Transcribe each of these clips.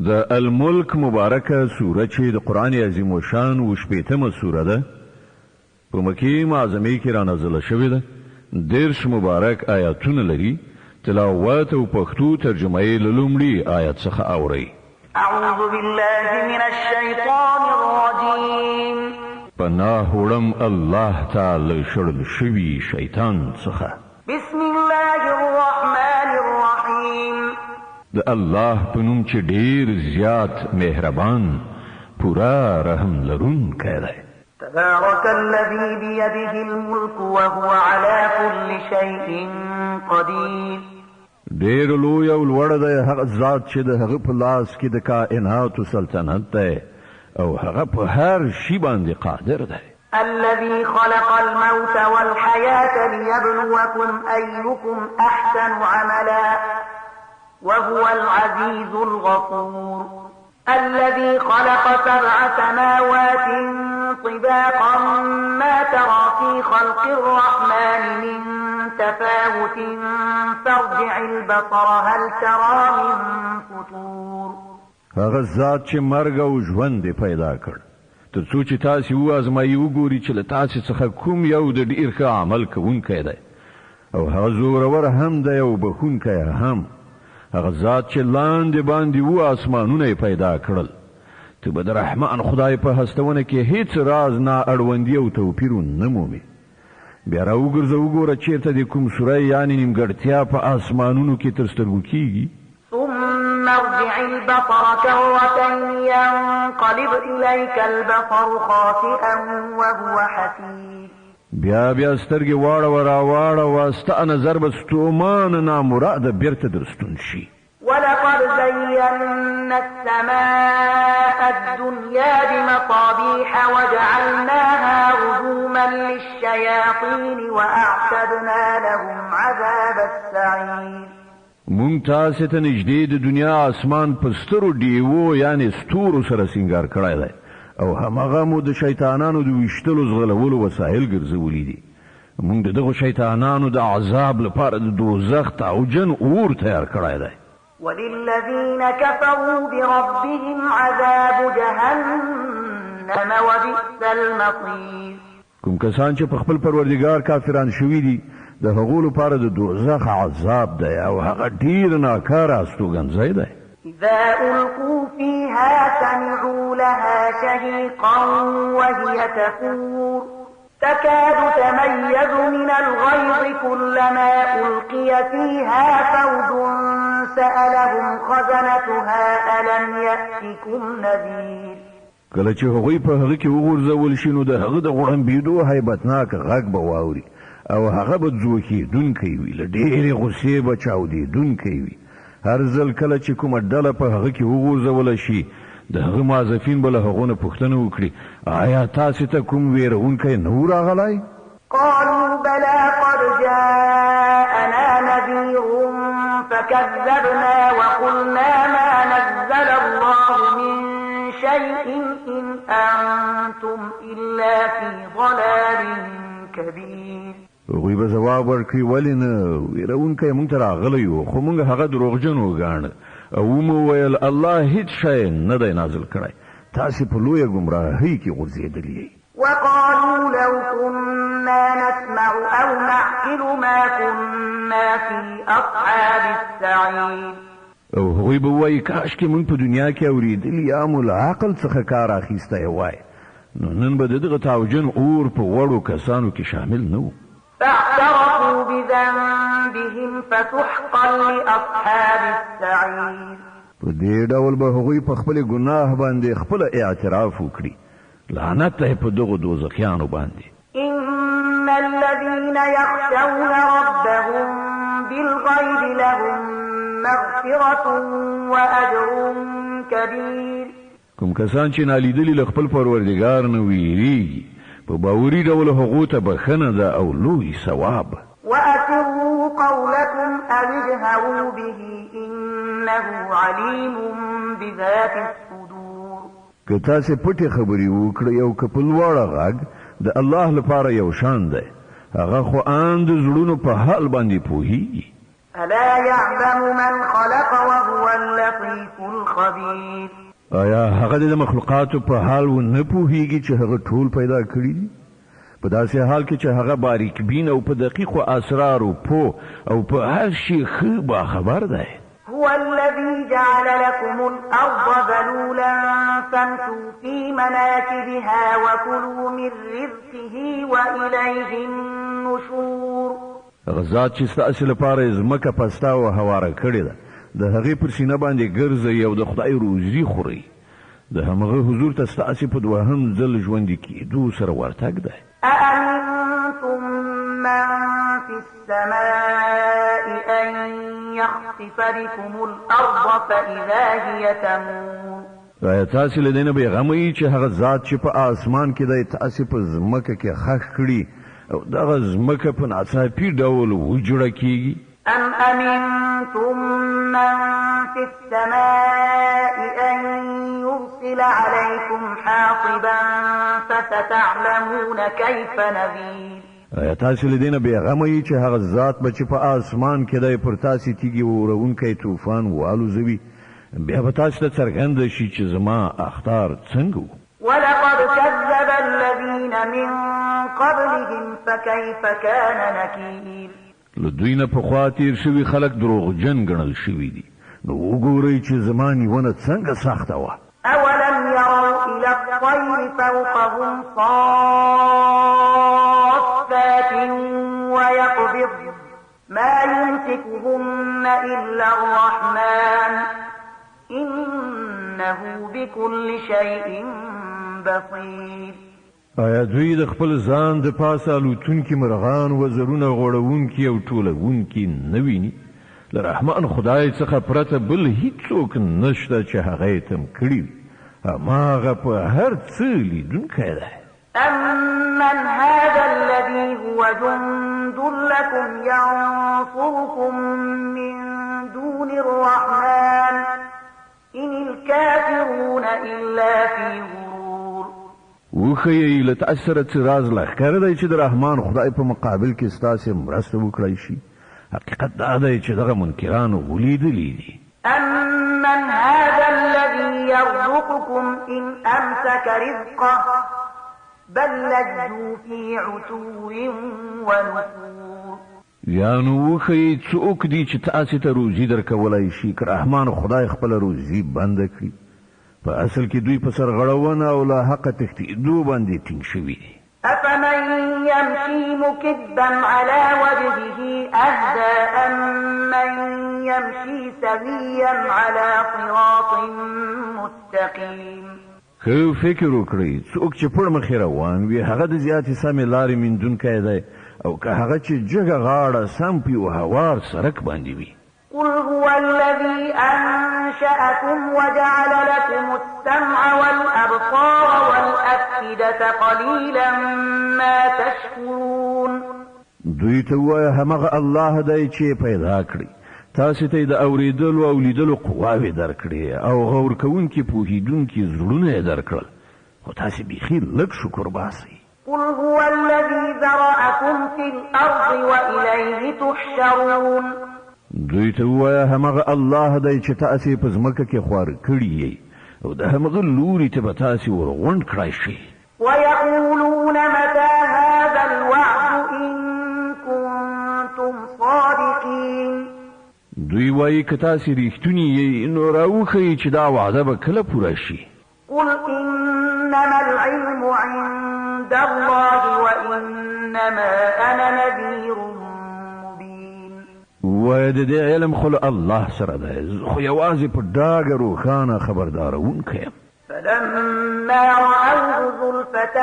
د الملک مبارکه سوره چې د قرآن عظیم الشان و شپېتمه سوره ده په مکې معظمې کې را نازله شوې ده. 10 مبارک آیاتونه لري. تلاوت او پښتو ترجمه یې له لومړي آیت څخه اورئ. اعوذ بالله من الشیطان الرجیم. پناه وړم الله تعالی شړل شوي شیطان څخه. بسم الله الرحمن الرحیم. د الله په نوم چې ډیر زیات مهربان پورا رحم لرونکی دی. تبارك الذي بيده الملك وهو على كل شيء قدير. ډیر لوی او لوړ دی هغه ذات چې د هغه په لاس کې د کائنات سلطنت دی او هغه په هر شي باندې قادر دی. الذي خلق الموت والحياة ليبلوكم أيكم أحسن عملا وهو العزيز الغفور. الذي خلق 7 سماوات طباقا ما ترى في خلق الرحمن من تفاوت فارجع البصر هل ترى من فطور. هغه ذات چې مرګ او ژوند پیدا کړ تر څو چې تاسو وازمایي وګوري چې له تاسو څخه کوم یو د ډیر ښه عمل کوونکی دی او هغه زورور هم دی او بخونکی هم. هغه ذات چې لاندې باندې اسمانونه پیدا کړل. ته به د رحمان خدای په هستونه کې هیڅ راز نه اړوندي او توپیر نه مومي. بیا راوګرځه وګوره چیرته د کوم سوره یعنی نیمګړتیا په اسمانونو کې تر سترګو کیږي. ثم ارجع البصر كرتين ينقلب إليك البصر خاسئا وهو حسير. بیا سترګې واړه واسته نظر به ستومان نامراده بیرته درستون شي. ولقد زينا السماء الدنيا بمصابيح وجعلناها رجوما للشياطين وأعتدنا لهم عذاب السعير. مونږ تاسو ته نږدې د دنیا اسمان په سترو ډیوو یعنی ستورو سره سینګار کړی دی او هماغه مو د شیطانانو د ویشتلو زغلولو وسایل ګرځولي دي. مونږ دغه شیطانانو د عذاب لپاره د دوزخ تعوجن اور تیار کړی دی. وللذين كفروا بربهم عذاب جهنم وبئس المصير. کوم کسان چې په خپل پروردگار کافران شوي دي د هغو لپاره د دوزخ عذاب دی او هغه ډیر ناکاره استوګنځی دی. إذا ألقوا فيها سمعوا لها شهيقا وهي تفور تكاد تميز من الغيظ كلما ألقي فيها فوج سألهم خزنتها ألم يأتكم نذير. کله چې هغوی په هغه کې وغورځول شي نو د هغه د غړمبېدو هیبتناک غږ به واوري او هغه به ځوکېدونکی وي. له ډېرې غوسې به چاودېدونکی وي. هر ځل کله چې کومه ډله په هغه کې وغورځوله شي د هغه موظفین به له هغو نه پوښتنه وکړي آیا تاسو ته کوم ویرونکی نه و راغلی؟ قالوا بلى قد جاءنا نذير فكذبنا وقلنا ما نزل الله من شيء إن أنتم إلا في ضلال كبير. هغوی به ځواب ورکړي ولې نه ویرونکی موږ ته راغلی و خو موږ هغه دروغجن وګاڼه او مو ویل الله هیڅ شی نه دی نازل کړی تاسې په لویه ګمراهۍ کې غورځېدلي یئ. وقالوا لو كنا نسمع أو نعقل ما كنا في أصحاب السعير. او هغوی به وایي کاشکې موږ په دنیا کې اورېدلي یا مو له عقل څخه کار اخیستی وای نو نن به د دغه تعوجن اور په وړو کسانو کې شامل نه و. فاعترفوا بذنبهم فسحقا لأصحاب السعير. په دې ډول به هغوی په خپل ګناه باندې خپل اعتراف وکړي. لعنت ته په دغه دوزخیانو باندې. إن الذين يخشون ربهم بالغيب لهم مغفرة وأجر كبير. کوم کسان چې نالیدلي له خپل پروردګار نه ویریږي په باوري ډول هغو ته بخښنه ده او لوی ثواب. وأسروا قولكم أو اجهروا به إنه عليم بذات الصدور. که تاسې پټې خبرې وکړئ او که په لوړه غږ د الله لپاره یو شان دی هغه خو ان د زړونو په حال باندې پوهیږي. ألا يعلم من خلق وهو اللطيف الخبير. آیا هغه د مخلوقاتو په حال و نه پوهیږي چې هغه ټول پیدا کړي دي؟ په داسې حال کې چې هغه باریک بین او په دقیقو اسرارو پوه او په هر شي ښه باخبر دی. هو الذي جعل لكم الأرض ذلولا فامشوا في مناكبها وكلوا من رزقه وإليه النشور. هغه ذات چې ستاسې لپاره ځمکه پسته او هواره کړې ده، د هغې پر سینه باندې ګرځئ او د خدای روزي خورئ. د همغه حضور ته ستاسې په دوهم ځل ژوندي کېدو سره ورتګ دی. أأمنتم من في السماء أن يخسف بكم الأرض فإذا هي تمور. آیا تاسې له دې نه بېغمه یئ چې هغه ذات چې په آسمان کې دی تاسې په ځمکه کې خښ کړي او دغه ځمکه په ناڅاپي ډول وجوړه کېږي؟ أم أمنتم من في السماء أن يرسل عليكم حاصبا فستعلمون كيف نذير. آیا تاسې له دې نه بېغمه یئ چې هغه ذات به چې په آسمان کې دی پر تاسې تیږې وروونکی طوفان والوزوي، بیا به تاسې ته څرګنده شي چې زما اخطار څنګه و. ولقد كذب الذين من قبلهم فكيف كان نكير. له دوی نه پخوا تیر شوي خلک دروغجن ګڼل شوي دي، نو وګورئ چې زما نیونه څنګه سخته وه. أولم يروا إلى الطير فوقهم صافات ويقبض ما يمسكهن إلا الرحمن إنه بكل شيء بصير. آیا دوی د خپل ځان د پاسه الوتونکي مرغان وزرونه غوړونکي او ټولونکي نه ویني؟ له رحمان خدای څخه پرته بل هیڅوک نشته چې هغه یې تم کړي وي. هماغه په هر څه لیدونکی دی. أمن هذا الذي هو جند لكم ينصركم من دون الرحمن إن الكافرون إلا في غرور. وښیئ له تاسې سره څه راز لښکر دی چې د رحمان خدای په مقابل کې ستاسې مرسته وکړی شي؟ حقیقت دا دی چې دغه منکرانو ولیدلی دي. أمن هذا الذي يرزقكم إن أمسك رزقه بل لجوا في عتو ونفور. یا نو وښیئ څوک دي چې تاسې ته روزي درکولی شي که رحمان خدای خپله روزي بنده کړي؟ په اصل کې دوی په سرغړونه او له حقه تښتېدو باندې ټینګ شوي دي. أفمن يمشي مكبا على وجهه أهدى أمن يمشي سويا على صراط مستقيم. که فکر وکړئ څوک چې پړ مخې روان وي هغه د زیاتې سمې لارې میندونکی دی او که هغه چې جګه غاړه سم په یو هوار سړک باندې وي. قل هو الذي أنشأكم وجعل لكم السمع والأبصار والأفئدة قليلا ما تشكرون. دوی ته ووایه همغه الله دی چې پیدا کړي، تاسې ته یې د اورېدلو او لیدلو قواوې درکړې او غور کوونکي پوهېدونکي زړونه یې درکړل، خو تاسې بیخي لږ شکر باسئ. قل هو الذي ذرأكم في الأرض وإليه تحشرون. دوی ته ووایه همغه الله دی چې تاسې په ځمکه کې خوار کړي یئ او د همغه لوري ته به تاسې ورغونډ کړی شئ. ويقولون متى هذا الوعد إن كنتم صادقين. دوی وایي که تاسې ریښتوني یئ نو راوښیئ چې دا وعده به کله پوره شي. قل إنما العلم عند الله وإنما أنا نذير مبين. وایه د دې علم خو له الله سره دی، خو یوازې په ډاګه روښانه خبردارونکی یم. فلما رأوه زلفة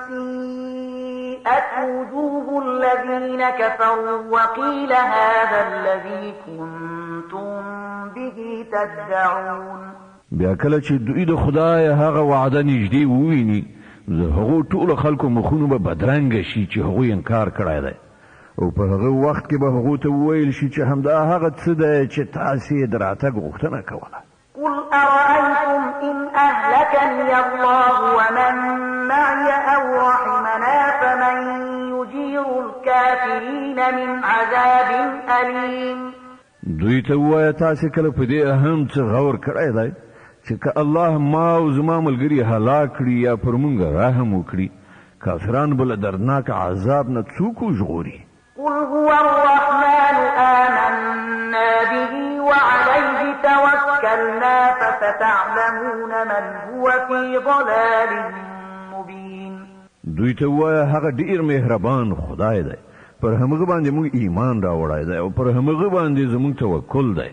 سيئت وجوه الذين كفروا وقيل هذا الذي كنتم به تدعون. بیا کله چې دوی د خدای هغه وعده نږدې وویني د هغو ټولو خلکو مخونو به بدرنګه شي چې هغوی انکار کړی دی او په هغه وخت کې به هغو ته وویل شي چې همدا هغه څه دی چې تاسې یې د راتګ غوښتنه کوله. قل أرأيتم إن أهلكني الله ومن معي أو رحمنا فمن يجير الكافرين من عذاب أليم. دوی ته ووایه تاسې کله په دې هم څه غور کړی دی چې که الله ما او زما ملګري هلاک کړي یا پر موږ رحم وکړي کافران به له دردناک عذاب نه څوک وژغوري قل هو الرحمن آمنا به وعليه توكلنا فستعلمون من هو في ضلال مبين دوی ته ووایه هغه ډیر مهربان خدای دی پر همغه باندې موږ ایمان راوړی دی او پر همغه باندې زموږ توکل دی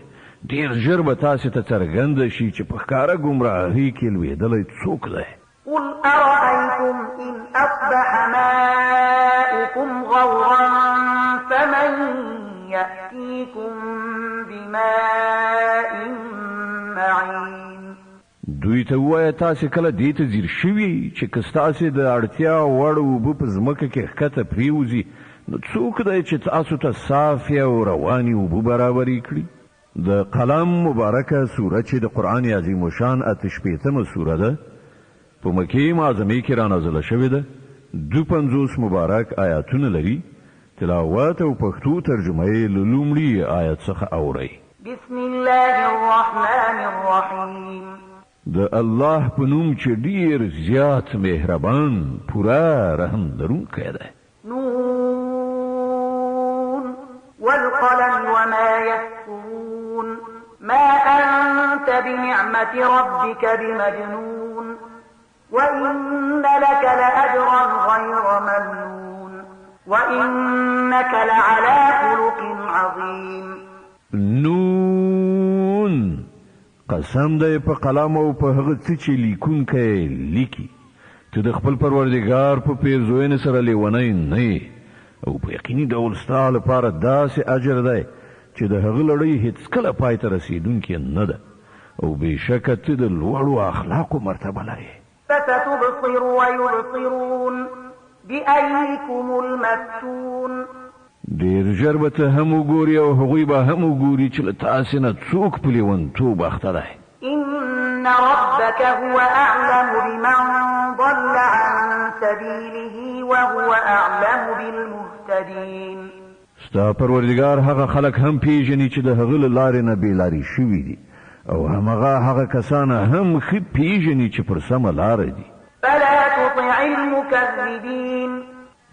ډیر ژر به تاسې ته څرګنده شي چې په ښکاره ګمراهۍ کې لوېدلی څوک دی قل أرأيتم إن أصبح ماؤكم غورا فمن يأتيكم بماء معين دوی ته ووایه تاسې کله دې ته ځیر شوي چې که ستاسې د اړتیا وړ اوبه په ځمکه کې ښکته پرېوځي نو څوک دی چې تاسو ته صافې او روانې اوبه برابرې کړي د قلم مبارکه سوره چې د قرآن عظیم الشان 88مه سوره ده په مکې معظمې کې رانازله شوې ده 52 مبارک آیاتونه لري تلاوت او پښتو ترجمه یې له لومړي آیت څخه اورئ بسم الله الرحمن الرحیم د الله په نوم چې ډیر زیات مهربان پوره رحم لرونکی دی نون والقلم وما يسطرون ما أنت بنعمة ربك بمجنون وإن لك لأجرا غير ممنون وإنك لعلى خلق عظيم نون قسم دی په قلم او په هغه څه چې لیکونکی لیکي ته د خپل پروردګار په پیرزوینې سره لیونی نه او په یقیني ډول ستا لپاره داسې اجر دی چې د هغه لړۍ هیڅکله پای ته رسیدونکې نه ده او بېشکه ته د لوړو اخلاقو مرتبه لرې فستبصر ويبصرون بأيكم المفتون ډېر ژر به ته هم وګوري او هغوی به هم وګوري چې له تاسې نه څوک په لیونتوب اخته دی إن ربك هو أعلم بمن ضل عن سبيله وهو أعلم بالمهتدين ستا پروردګار هغه خلک هم پیژني چې د هغه له لارې نه بېلارې شوي دي او هغه کسان هم ښه پیژني چې پر سمه لاره دي فلا تطع المكذبين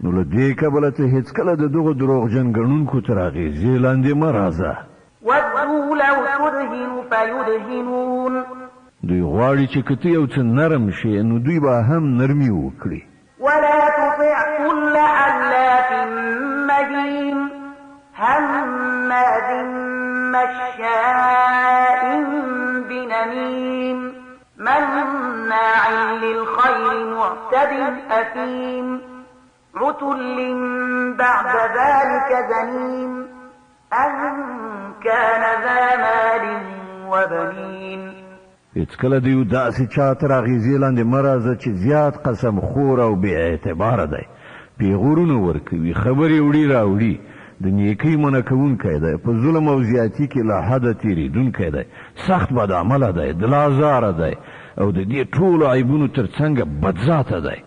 نو له دې کبله ته هېڅکله د دغو دروغجن ګڼونکو تر اغېزې لاندې مه راځه ودوا لو تدهن فيدهنون دوی غواړي چې که ته یو څه نرم شي نو دوی به هم نرمي وکړي ولا تطع كل حلاف مهين هماز مشاء بنميم مناع للخير معتد أثيم عتل بعد ذلك زنيم أن كان ذا مال وبنين هېڅکله د یو داسې چا تر اغېزې لاندې مه راځه چې زیات قسم خور او بې اعتباره دی پیغورونه ورکوي خبرې وړي راوړي د نیکۍ منع کوونکی دی په ظلم او زیاتي کې له حده تېرېدونکی دی سخت بدعمله دی دلازاره دی او د دې ټولو عیبونو تر څنګه بدذاته دی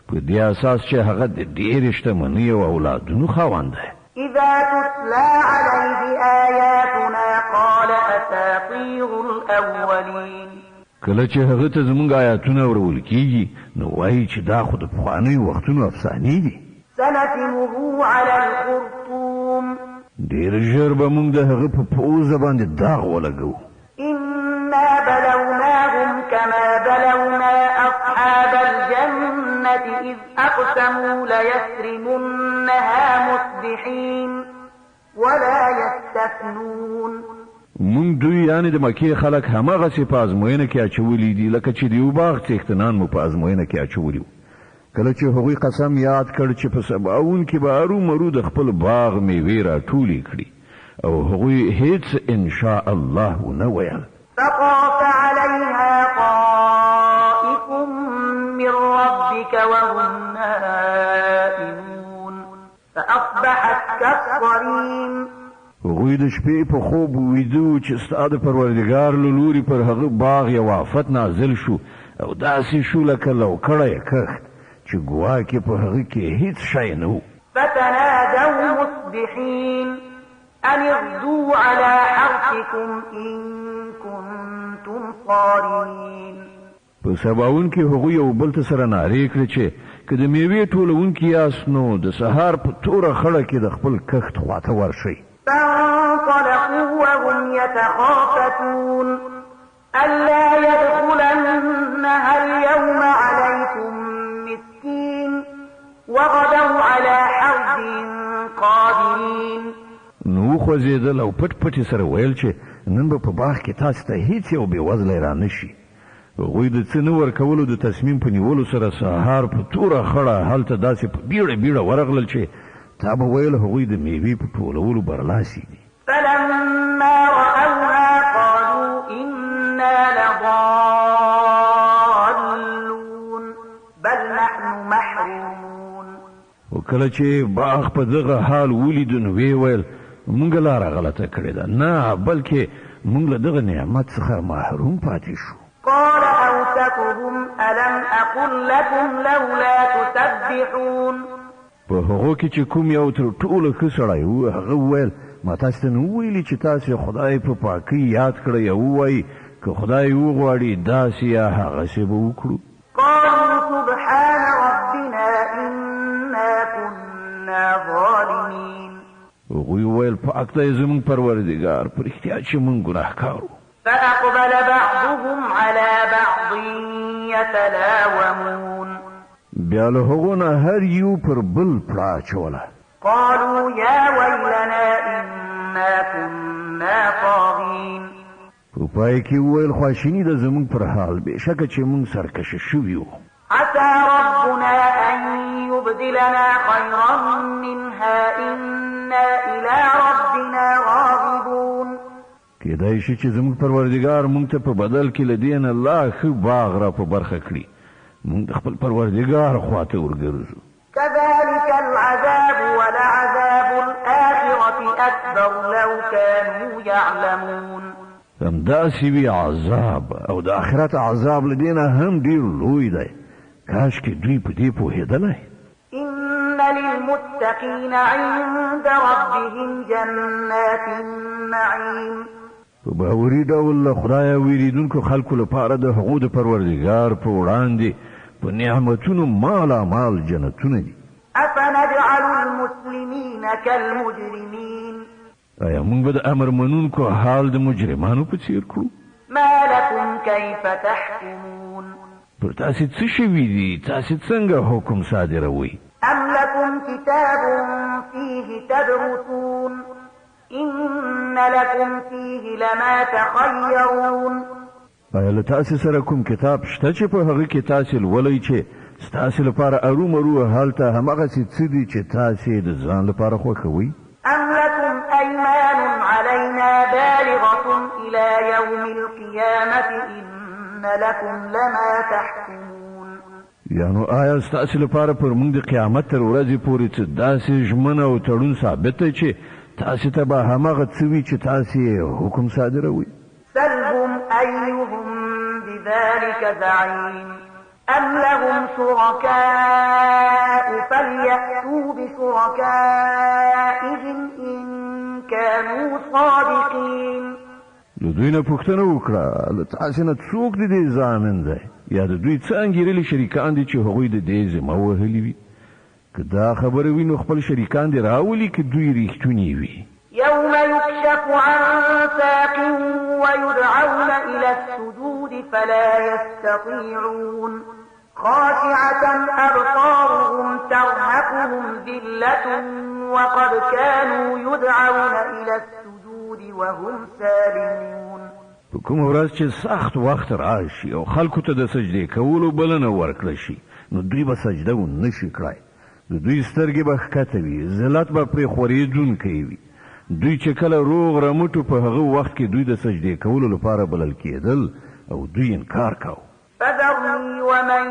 په دې اساس چې هغه د ډېرې شتمنۍ او اولادونو خاوند دی إذا تتلى عليه آياتنا قال أساطير الأولين کله چې هغه ته زموږ آیاتونه ورول کېږي نو وایي چې دا خو د پخوانیو وختونو افسانې دي سنسمه على الخرطوم ډېر ژر به موږ د هغه په پوزه باندې داغ ولګو إنا بلوناهم كما بلونا أصحاب الجنة إذ أقسموا ليسرمنها مصبحين ولا يستثنون مونږ دوی یعنې د مکې خلک هماغسې په ازموینه کې اچولي دي لکه چې د یو باغ څښتنان مو په ازموینه کې اچولي وو کله چې هغوی قسم یاد کړ چې په سباوون کې به ارومرو د خپل باغ میوې راټولې کړي او هغوی هیڅ انشاء الله ونه ویل فطاف عليها طائف من ربك وهم نائمون فأصبحت كالصريم هغوی د شپې په خوب ویده چې ستا د پروردګار له لوري پر هغه باغ یو آفت نازل شو او داسې شو لکه لوکړی کښت چې ګواکې په هغه کې هیڅ شی نه و فتنادوا مصبحين أن اغدوا على حرثكم إن كنتم صارمين. په سباون کې هغوی یو بل ته سره نارې کړې چې که د میوې ټولونکي یاست نو د سهار په توره خړه کې د خپل کښت خواته ورشئ. فانطلقوا وهم يتخافتون ألا يدخلنها اليوم عليكم مسكين وغدوا على حرد قادرين. نو خوځېدل او پټ پټ سره ویل چې نن به په باغ کې تاسو ته هیڅ یو بېوزلی را نشي. هغوی د څه نه ورکولو د تصمیم په نیولو سره سهار په توره خړه هلته داسې په بیړه بیړه ورغلل چې تا به ویل هغوی د میوې په ټولولو برلاسي دي. فلما رأوها قالوا إنا لضالون بل نحن محرومون. وکله چې باغ په دغه حال ولید نو وی ویل مونږ لاره غلطه کړې ده، نه بلکې مونږ له دغه نعمت څخه محروم پاتې شو. قال أوسطهم ألم أقل لكم لولا تسبحون. په هغو کې چې کوم یو تر ټولو ښه سړی و هغه وویل ما تاسو ته نه وویلي چې تاسې خدای په پاکۍ یاد کړئ او ووایي که خدای وغواړي داسې یا هغسې به وکړو. قالوا سبحان ربنا إنا كنا ظالمين. هغوی وویل پاک دی زموږ پروردګار په رښتیا چې موږ ګناهکار وو. فأقبل بعضهم على بعض يتلاومون. بیا له هغو نه هر یو پر بل پړه اچوله. قالوا يا ويلنا إنا كنا طاغين. په پای کې وویل خواشیني ده زموږ پر حال بېشکه چې موږ سرکشه شوي وو. عسى ربنا أن يبدلنا خيرا منها إنا إلى ربنا راغبون. کېدای شي چې زموږ پروردګار موږ ته په بدل کې له دې نه لا ښه باغ را په برخه کړي. موږ د خپل پروردګار خواته ورګرځو. كذلك العذاب ولعذاب الآخرة أكبر لو كانوا يعلمون. همداسې وي عذاب او د آخرت عذاب له دې نه هم ډېر لوی دی. کاشکې دوی په دې پوهېدلی. إن للمتقين عند ربهم جنات النعيم. په باوري ډول له خدایه ویریدونکو خلکو لپاره د هغو د پروردګار په وړاندې په نعمتونو مالامال جنتونه دي. أفنجعل المسلمين كالمجرمين. آیا موږ به د امر منونکو حال د مجرمانو په څیر کړو؟ ما لكم كيف تحكمون. پر تاسې څه شوي دي؟ تاسې څنګه حکم صادروئ؟ أم لكم كتاب فيه تدرسون إن لكم فيه لما تخيرون. آیا له تاسې سره کوم کتاب شته چې په هغه کې تاسې لولئ چې ستاسې لپاره ارومرو هلته همغسې څه دي چې تاسې د ځان لپاره خوښوئ؟ أم لكم أيمان علينا بالغة إلى يوم القيامة إن لكم لما تحكمون. یعنو آیا ستاسې لپاره پر موږ د قیامت تر ورځې پورې څه داسې ژمنه او تړون ثابت دی چې تاسې ته به همغه څه وي چې تاسې حکم صادروئ؟ سلهم أيهم بذلك زعيم أم لهم شركاء فليأتوا بشركائهم إن كانوا صادقين. د دوی نه پوښتنه وکړه له تاسې نه څوک د دې ضامن دی یا د دوی څه انګېرلي شریکان دي چې هغوی د دې ذمه وهلي وي. که دا خبره وي نو خپل شریکان دې راولي که دوی ریښتوني وي. يوم يكشف عن ساق ويدعون إلى السجود فلا يستطيعون خاشعة أبصارهم ترهقهم ذلة وقد كانوا يدعون إلى السجود وهم سالمون. په کوم ورځ چې سخت وخت راشي او خلکو ته د سجدې کولو بلنه ورکړل شي نو دوی به سجده ونه شي کړای. د دوی سترګې به ښکته وي، ذلت به پرې خورېدونکی وي. دوی چې کله روغ رمټو په هغه وخت کې دوی د سجدې کولو لپاره بلل کېدل او دوی انکار کاوه. فذرني ومن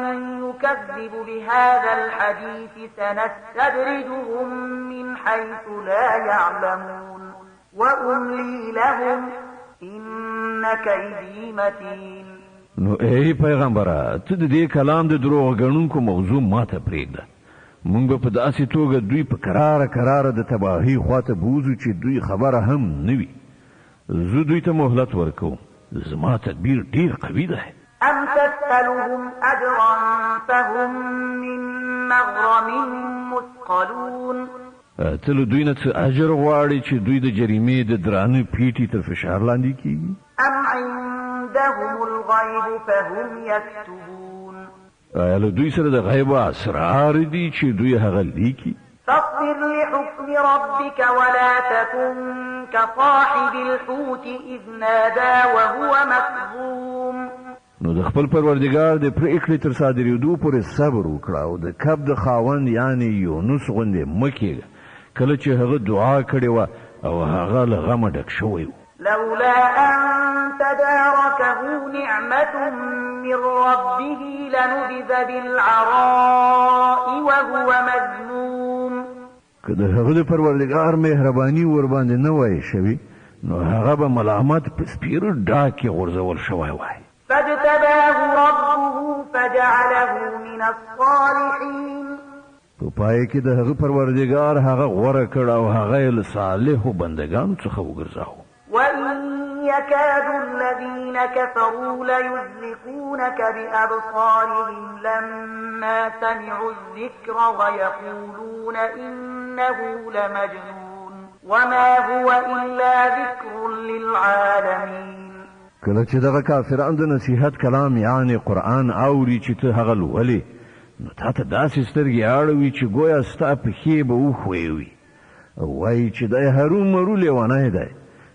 يكذب بهذا الحديث سنستدرجهم من حيث لا يعلمون وأملي لهم إن كيدي متين. نو ای پیغمبره ته د دې کلام د دروغ ګڼونکو موضوع ماته پرېږده. مونږ به په داسې توګه دوی په کراره د تباهي خواته بوزو چې دوی خبره هم نه وي. زه دوی ته مهلت ورکوم. زما تدبیر ډیر قوي ده. أم تسألهم أجرا فهم من مغرم مثقلون. ته له دوی نه څه اجر غواړې چې دوی د جریمې د درانه پیټي تر فشار لاندې کیږي؟ أم عندهم الغيب فهم يكتبون. آیا له دوی سره د غیب اسرار دي چې دوی هغه لیکي؟ فاصبر لحكم ربك ولا تكن كصاحب الحوت إذ نادى وهو مكظوم. نو د خپل پروردګار د پریکړې تر صادرېدو پورې صبر وکړه او د کب د خاوند یعنی یونس غوندې مه کېږه کله چې هغه دعا کړې وه او هغه له غمه ډک شوی و. لولا أن تداركه نعمة من ربه لنبذ بالعراء وهو مذموم. که د هغه د پروردګار مهرباني ور باندې نه وای شوي نو هغه به ملامت په سپیرو ډاګ کې غورځول شوی وای. فاجتباه ربه فجعله من الصالحين. په پای کې د هغه پروردګار هغه غوره کړ او هغه له صالحو بندگانو څخه وګرځاو. وإن يكاد الذين كفروا ليزلقونك بأبصارهم لما سمعوا الذكر ويقولون إنه لمجنون وما هو إلا ذكر للعالمين. کله چې دغه کافران د نصیحت کلام یعنی قرآن اوري چې ته هغه لولې نو تا ته داسې سترګې اړوي چې ګویا ستا پښې به وښویوي او وایي چې دی هرومرو لیونی دی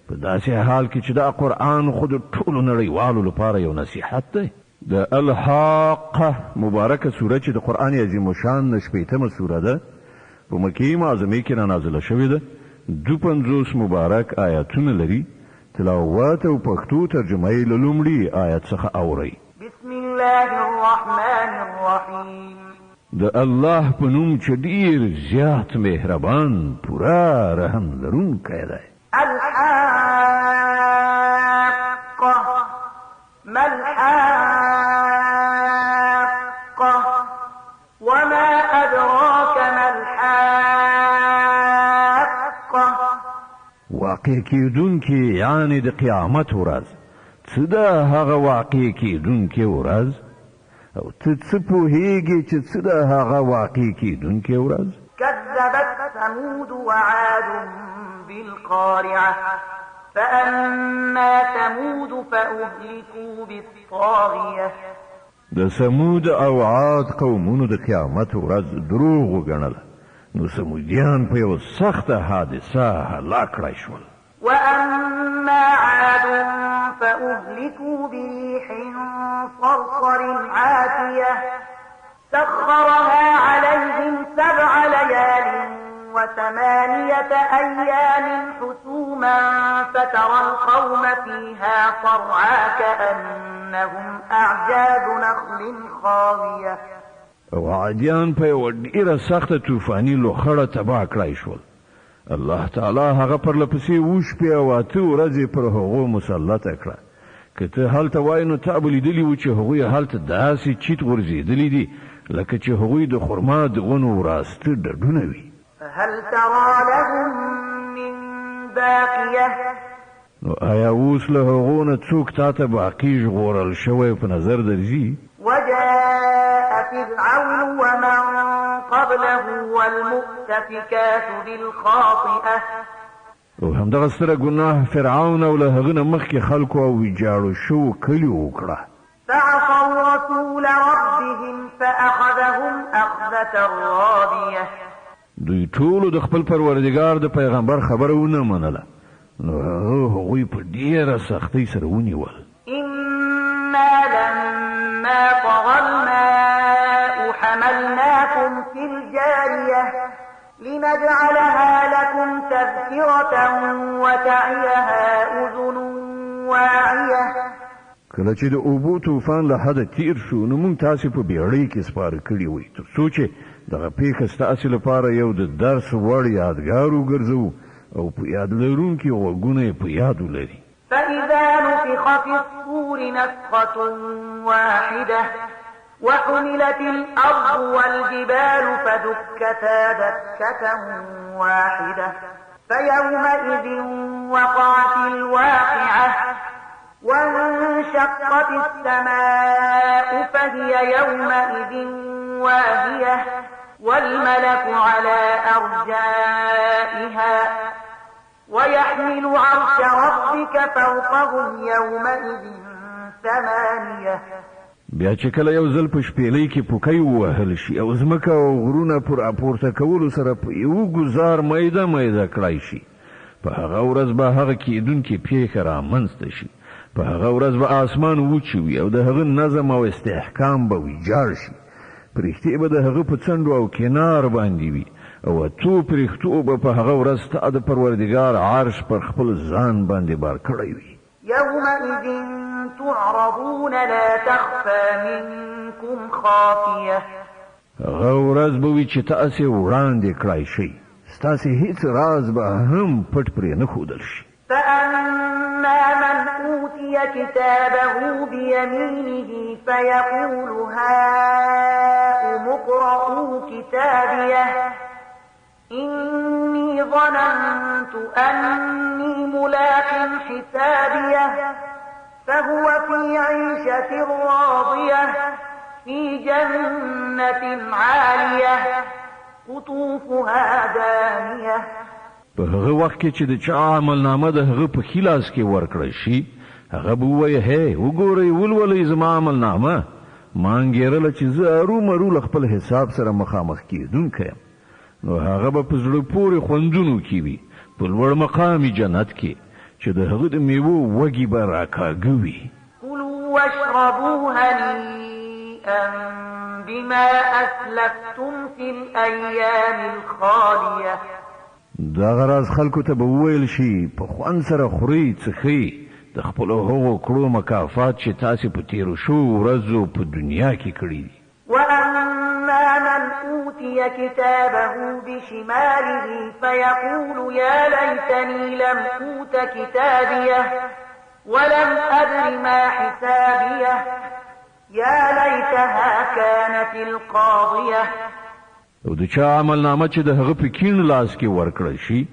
په داسې حال کې چې دا قرآن خو د ټولو نړیوالو لپاره یو نصیحت دی. د الحاقه مبارکه سوره چې د قرآن عظیم الشان نه شپېتمه سوره ده په مکې معظمې کې رانازله شوې ده. 52 مبارک آیاتونه لري. تلاوت او پښتو ترجمه یې له لومړي آیت څخه اورئ. بسم الله الرحمن الرحیم. د الله په نوم چې ډېر زیات مهربان پوره رحم لرونکی دی. الحاقة ما الحاقة وما أدراك ما الحاقة. واقع کېدونکې یعنې د قیامت ورځ. څه ده هغه واقع کېدونکې ورځ او ته څه پوهېږې چې څه ده هغه واقع کېدونکې ورځ؟ كذبت ثمود وعاد بالقارعة فأما ثمود فأهلكوا بالطاغية. د سمود او عاد قومونو د قیامت ورځ دروغ وګڼله نو سمودیان په یو سخته حادثه هلاک کړای شول. وأما عاد فأهلكوا بريح صرصر عاتية سخرها عليهم 7 ليال و8 أيام حسوما فترى القوم فيها صرعى كأنهم أعجاز نخل خاوية. او عادیان په یو ډیره سخته طوفاني لوخړه تباه کړای شول. الله تعالی هغه پرلپسې وشپې او 8 ورځې پر هغو مسلطه کړه. که ته هلته وای نو تا به لیدلي و چې هغوی هلته داسې چیت غورځېدلي دي لکه چې هغوی د خرما د ونو وراسته ډډونه وي. هل ترى لهم من باقية. نو آیا اوس له هغو نه څوک تا ته باقي ژغورل شوی په نظر درځي؟ وجاء فرعون ومن قبله والمؤتفكات بالخاطئة. او همدغه ستره ګناه فرعون او له هغه نه مخکې خلکو او ویجاړو شو کلیو وکړه. فعصوا رسول ربهم فأخذهم أخذة رابية. دوی ټولو د خپل پروردګار د پیغمبر خبره ونه منله نو هغوی په ډیره سختۍ سره ونیول. إنا لما طغى الماء حملناكم في الجارية لنجعلها لكم تذكرة وتعيها أذن واعية. کله چې د اوبو طوفان له حده تیر شو نو موږ تاسې په بیړۍ کې سپاره کړي وئ تر څو چې دغه پیښه ستاسې لپاره یو د درس وړ یادګار وګرځوو او په یاد لرونکي غوږونه یې په یاد ولري. فإذا نفخ في الصور نفخة واحدة وحملت الأرض والجبال فدكتا دكة واحدة فيومئذ وقعت الواقعة وانشقت السماء فهي يومئذ واهية والملك على أرجائها ويحمل عرش ربك فوقهم يومئذ ثمانية. بیا چې کله یو ځل په شپېلۍ کې پوکی ووهل شي او ځمکه او غرونه پر راپورته کولو سره په یو ګزار میده میده کړای شي، په هغه ورځ به هغه کیدونکې پیښه رامنځته شي، په هغه ورځ به آسمان وچی وي او د هغه نظم او استحکام به ویجاړ شي، پرښتې به د هغه په څنډو او کنار باندې وي او اتو پرښتو به په هغه ورځ ستا د پروردګار عرش پر خپل ځان باندې بار کړی وي. يومئذ تعرضون لا تخفى منكم خافية. هغه ورځ به وي چې تاسې وړاندې کړای شئ، ستاسې هیڅ راز به هم پټ پرې نه ښودل شي. فأما من أوتي كتابه بيمينه فيقول هاؤم اقرءوا كتابيه إني ظننت أني ملاق حسابيه فهو في عيشة راضية في جنة عالية قطوفها دانية. په هغه وخت کې چې د چا عملنامه د هغه په خلاص کې ورکړی شي، هغه به ووایي هی وګورئ ولولئ زما عملنامه، ما انګېرله چې زه ارومرو له خپل حساب سره مخامخ کېدونکی یم. نو هغه به په زړه پورې خوندونو کې وي، په لوړ مقامي جنت کې چې د هغه د میوو وږي به راکاږه وي. كلوا واشربوا هنيئا بما أسلفتم في الأيام الخالية. دغه راز خلکو ته به وویل شي په خوند سره خورئ څښئ د خپلو هغو کړو مکافات چې تاسې په تېرو شوو ورځو په دنیا کې کړي دي. وأما من أوتي كتابه بشماله فيقول يا ليتني لم أوت كتابيه ولم أدر ما حسابيه يا ليتها كانت القاضية. او د چا عملنامه چې د هغه په کیڼ لاس کې ورکړی شي،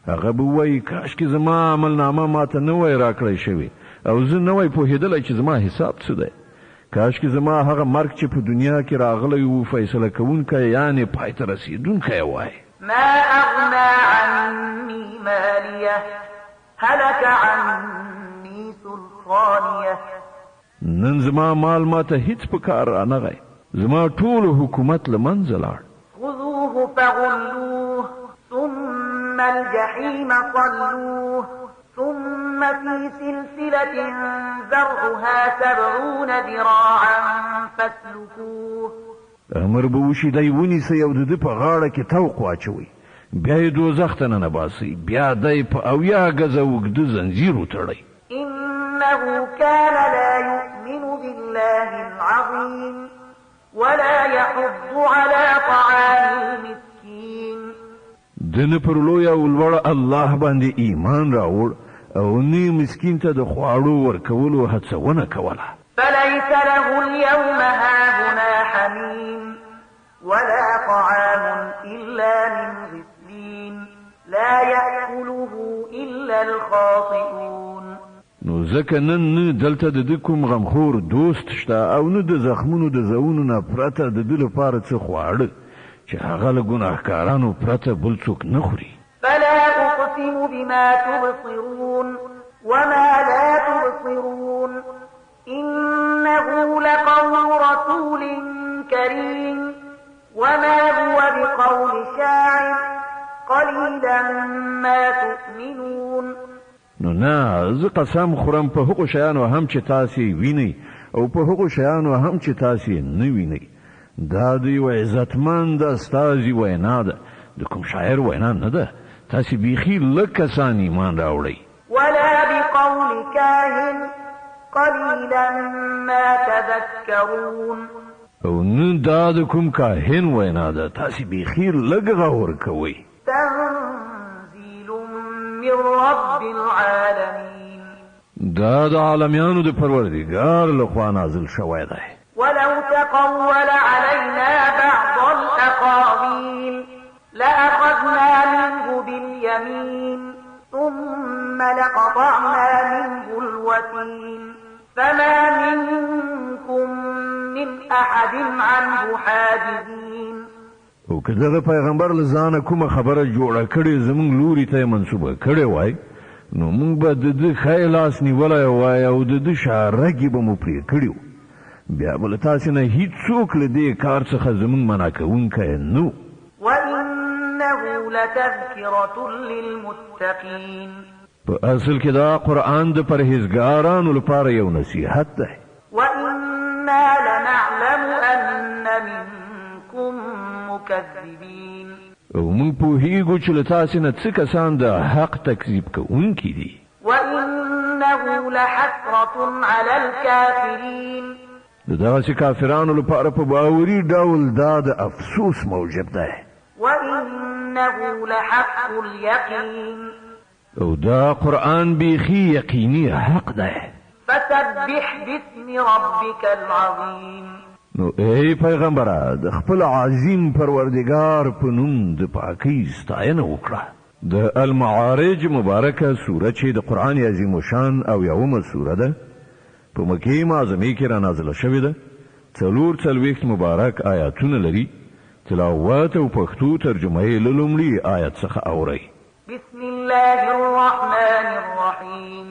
هغه به وایي کاشکې زما عملنامه ماته نه وای راکړی شوې او زه نه وای پوهېدلی چې زما حساب څه دی. کاشکې زما هغه مرګ چې په دنیا کې راغلی و فیصله کوونکی یعنې پای ته رسېدونکی وای. ما أغنى عني ماليه هلك عني سلطانيه. نن زما مال ماته هیڅ په کار رانغی، زما ټول حکومت له منځه لاړ. خذوه فغلوه ثم الجحيم صلوه ثم في سلسلة ذرعها 70 ذراعا فاسلكوه. امر به وشي دی ونیسئ او د ده په غاړه کې توق واچوئ، بیا یې دوزخ ته ننباسئ، بیا دی په 80 ګزه اوږده زنځیر وتړئ. إنه كان لا يؤمن بالله العظيم ولا يحض على طعام المسكين. دنه پر لوی او لوړ الله باندې ایمان راوړ او نه مسکین ته د خواړو ورکولو هڅونه کوله. فليس له اليوم هاهنا حميم ولا طعام إلا من غسلين لا يأكله إلا الخاطئون. نو ځکه نن نه دلته د ده کوم غمخور دوست شته او نه د زخمونو د زونو نه پرته د ده لپاره څه خواړه چې هغه له ګناهکارانو پرته بل څوک نه خوري. فلا أقسم بما تبصرون وما لا تبصرون إنه لقول رسول كريم وما هو بقول شاعر قليلا ما تؤمنون. نو نه زه قسم خورم په هغو شیانو هم چې تاسې وینئ او په هغو شیانو هم چې تاسې نه وینئ. دا د یو عزتمند استازي وینا ده، د کوم شاعر وینا نه ده. تاسې بیخي لږ کسان ایمان راوړئ. ولا بقول كاهن قليلا ما تذكرون. او نه دا د کوم کاهن وینا ده، تاسې بیخي لږ غور کوئ. تنزيل من رب العالمين. دا د عالمیانو د پروردګار لخوا نازل شوی دی. ولو تقول علينا بعض الأقاويل لأخذنا منه باليمين ثم لقطعنا منه الوتين فما منكم من أحد عنه حاجزين. او که دغه پیغمبر لزانه کومه خبره جوړه کړي زمونږ لوري ته منسوبه کړي وای نو مونږ به د دې خیلاس نیولای وای او د دې شارګي به مو پرې کړیو بیا بل تاسو نه هیڅوک له دې کار څخه زمونږ منع کوونکی نو. وإنه لتذكرة للمتقين. په اصل کې دا قرآن د پرهیزګارانو لپاره یو نصیحت ده. وإنا لنعلم أن منكم مكذبين. او موږ پوهیږو چې له تاسو نه څه کسان د حق تکذیب کوونکي دي. وإنه لحسرة على الكافرين. دغسې کافرانو لپاره په باوري ډول دا د افسوس موجب ده. وإنه لحق اليقين. او دا قرآن بیخي یقیني حق ده. فسبح باسم ربك العظيم. نو ای پیغمبره د خپل عظیم پروردگار په نوم د پاکۍ ستاینه وکړه. د المعارج مبارکه سوره چې د قرآن عظیم شان او یومه سوره ده په مکې معظمې کې را نازله شوې ده. 44 مبارک آیاتونه لري. تلاوت او پښتو ترجمه یې له لومړي آیت څخه اورئ. بسم الله الرحمن الرحیم.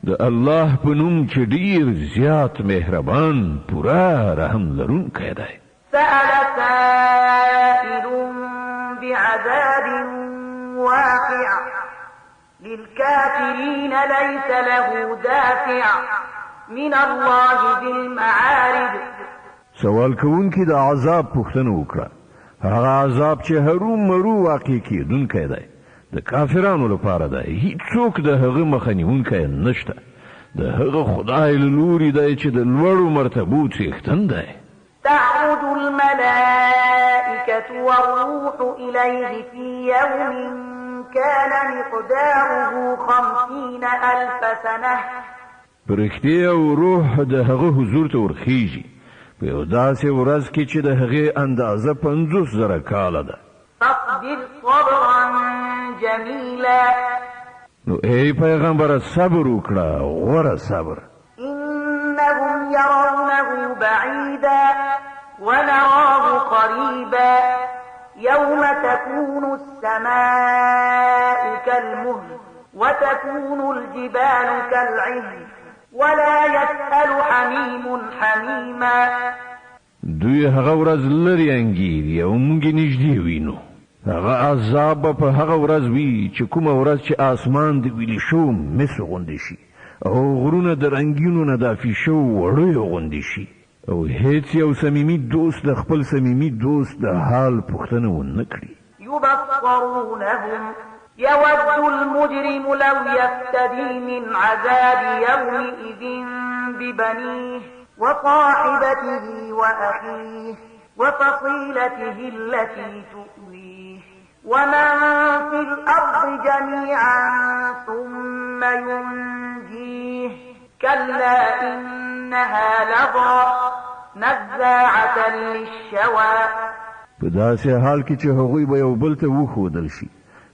د الله په نوم چې ډیر زیات مهربان پوره رحم لرونکی دی. سأل سائل بعذاب واقع للكافرين ليس له دافع من الله ذي المعارج. سوال کوونکی د عذاب پوښتنه وکړه. هغه عذاب چې هرو مرو واقع کیدونکی دی د کافرانو لپاره دی. هیڅوک د هغه مخه نیونکی نشته. د هغه خدای له لوري دی چې د لوړو مرتبو څښتن دی. تعرج الملائكة والروح إليه في يوم كان مقداره 50,000 سنة. فرښتې او روح د هغه حضور ته ورخیږي په یو داسې ورځ کې چې د هغې اندازه 50,000 کاله ده. فاصبر صبرا جميلا. نو ای پیغمبر صبر وکړه غوره صبر. إنهم يرونه بعيدا ونراه قريبا يوم تكون السماء كالمهل وتكون الجبال كالعهن ولا يسأل حميم حميما. دوی هغه ورځ لري انګیري او موږ نږدې وینو. هغه عذاب په هغه ورځ وي چې کومه ورځ چې آسمان د ویلې شو مس غوندې شي او غرونه د رنګینو نه دافي شو وړیو غوندې شي او هیڅ یو صمیمي دوست د خپل صمیمي دوست د حال پوښتنه ونه کړي. يبصرونهم يود المجرم لو يفتدي من عذاب يومئذ ببنيه وصاحبته وأخيه وفصيلته التي تؤويه ومن في الأرض جميعا ثم ينجيه كلا إنها لظى نزاعة للشوى. په داسې حال کې چې هغوی به یو بل ته وښودل شي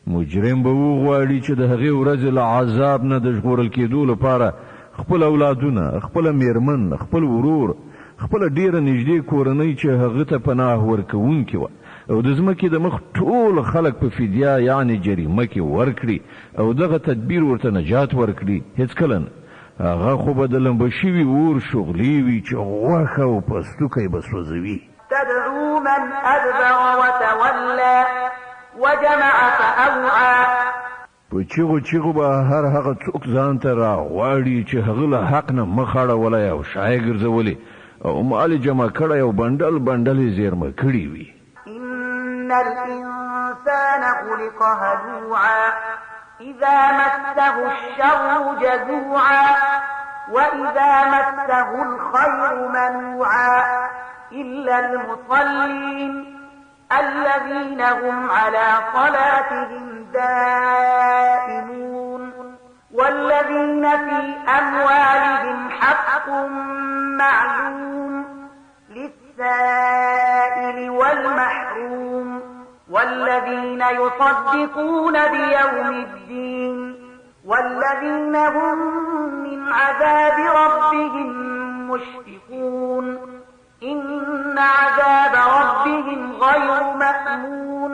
مجرم به وغواړي چې د هغې ورځې له عذاب نه د ژغورل کېدو لپاره خپل اولادونه خپل میرمن خپل ورور خپل ډیره نږدې کورنۍ چې هغه ته پناه ورکوونکې وه او د ځمکې د مخ ټول خلک په فدیه یعنې جریمه کې ورکړي او دغه تدبیر ورته نجات ورکړي هېڅکله نه. هغه خو به د لمبه شوي اور شغلې وي چې غوښه او پستوکی به سوځوي. تدعو من أدبر وتولى وجمع فأوعى. په چیغو چیغو به هر هغه څوک ځان ته راغواړي چې هغه له حق نه مخ اړولی او شا یې ګرځولې او مال جمع کړی او بنډل بنډل یې زیرمه کړي وي. إن الإنسان خلق هلوعا إذا مسه الشر جزوعا وإذا مسه الخير منوعا إلا المصلين الذين هم على صلاتهم دائمون والذين في أموالهم حق معلوم للسائل والمحروم والذين يصدقون بيوم الدين والذين هم من عذاب ربهم مشفقون إن عذاب ربهم غير مأمون.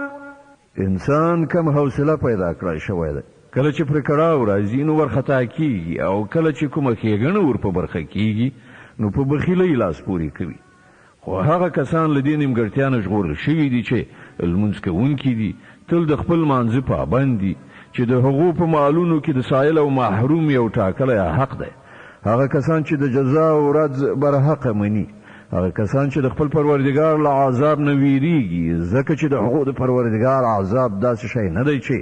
انسان کم حوصله پیدا کړای شوی دی. کله چې پر کړهو راځي نو ورخطا کیږي او کله چې کومه ښېګڼه ور په برخه کیږي نو په بخیلۍ لاس پورې کوي. خو هغه کسان له دې نیمګړتیا نه ژغورل شوي دي چې لمونځ کوونکي دي، تل د خپل مانځه پابند دي، چې د هغو په مالونو کې د سایل او محروم یو ټاکلی حق دی. هغه کسان چې د جزا او ورځ برحقه مني، هغه کسان چې د خپل پروردګار له عذاب نه ویریږي، ځکه چې د هغو د پروردګار عذاب داسې شی نه دی چې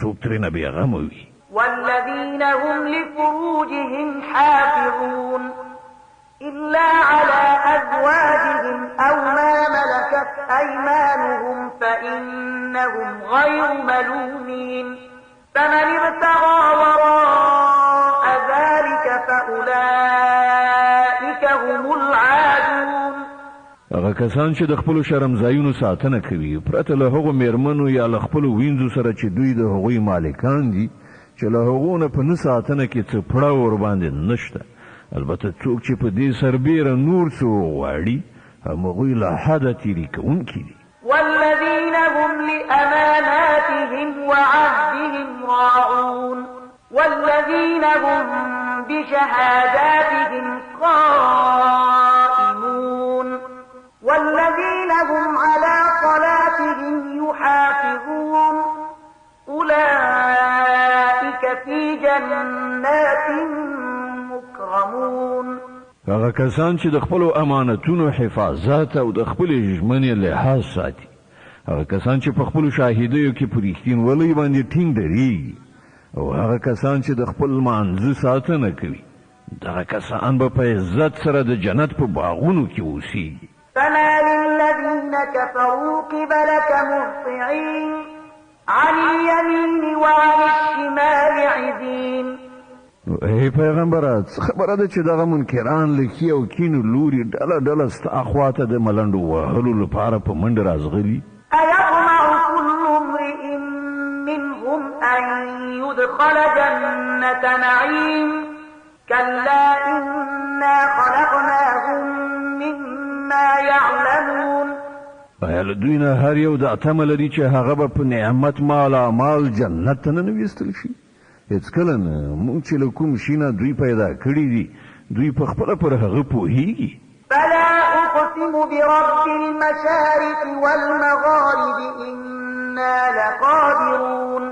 څوک ترېنه بېغمه وي. والذين هم لفروجهم حافظون إلا على أزواجهم أو ما ملكت أيمانهم فإنهم غير ملومين فمن ابتغى وراء ذلك فأولئك هم العادون. هغه کسان چې د خپلو شرمځایونو ساتنه کوي پرته له هغو میرمنو یا له خپلو وینځو سره چې دوی د هغوی مالکان دي، چې له هغو نه په نه ساتنه کې څه پړه ورباندې نشته. البته څوک چې په دې سربیره نور څه وغواړي همغوی له حده تېري کوونکي دي. والذين هم لأماناتهم وعهدهم راعون والذين هم بشهاداتهم قائمون والذين هم على صلاتهم يحافظون أولئك في جنات مكرمون. هغه کسان چې د خپلو امانتونو حفاظت او د خپلې ژمنې لحاظ ساتي، هغه کسان چې په خپلو شاهدیو کې په رښتینولۍ باندې ټینګ درېږي، او هغه کسان چې د خپل مانځه ساتنه کوي، دغه کسان به په عزت سره د جنت په باغونو کې اوسېږي. فما للذين كفروا قبلك مهطعين عن اليمين وعن الشمال عزين. ای پیغمبره څه خبره ده چې دغه منکران له ښې او کینو لوري ډله ډله ستا خواته د ملنډو وهلو لپاره په منډه راځغلي؟ أيطمع كل امرئ منهم أن يدخل جنة نعيم كلا إنا خلقناهم مما يعلمون. آیا له دوی نه هر یو دا تمه لري چې هغه به په نعمت مالامال جنت ته ننویستل شي؟ هېڅکله نه. موږ چې له کوم شي نه دوی پیدا کړي دي دوی په خپله پر هغه پوهېږي. فلا أقسم برب المشارق والمغارب إنا لقادرون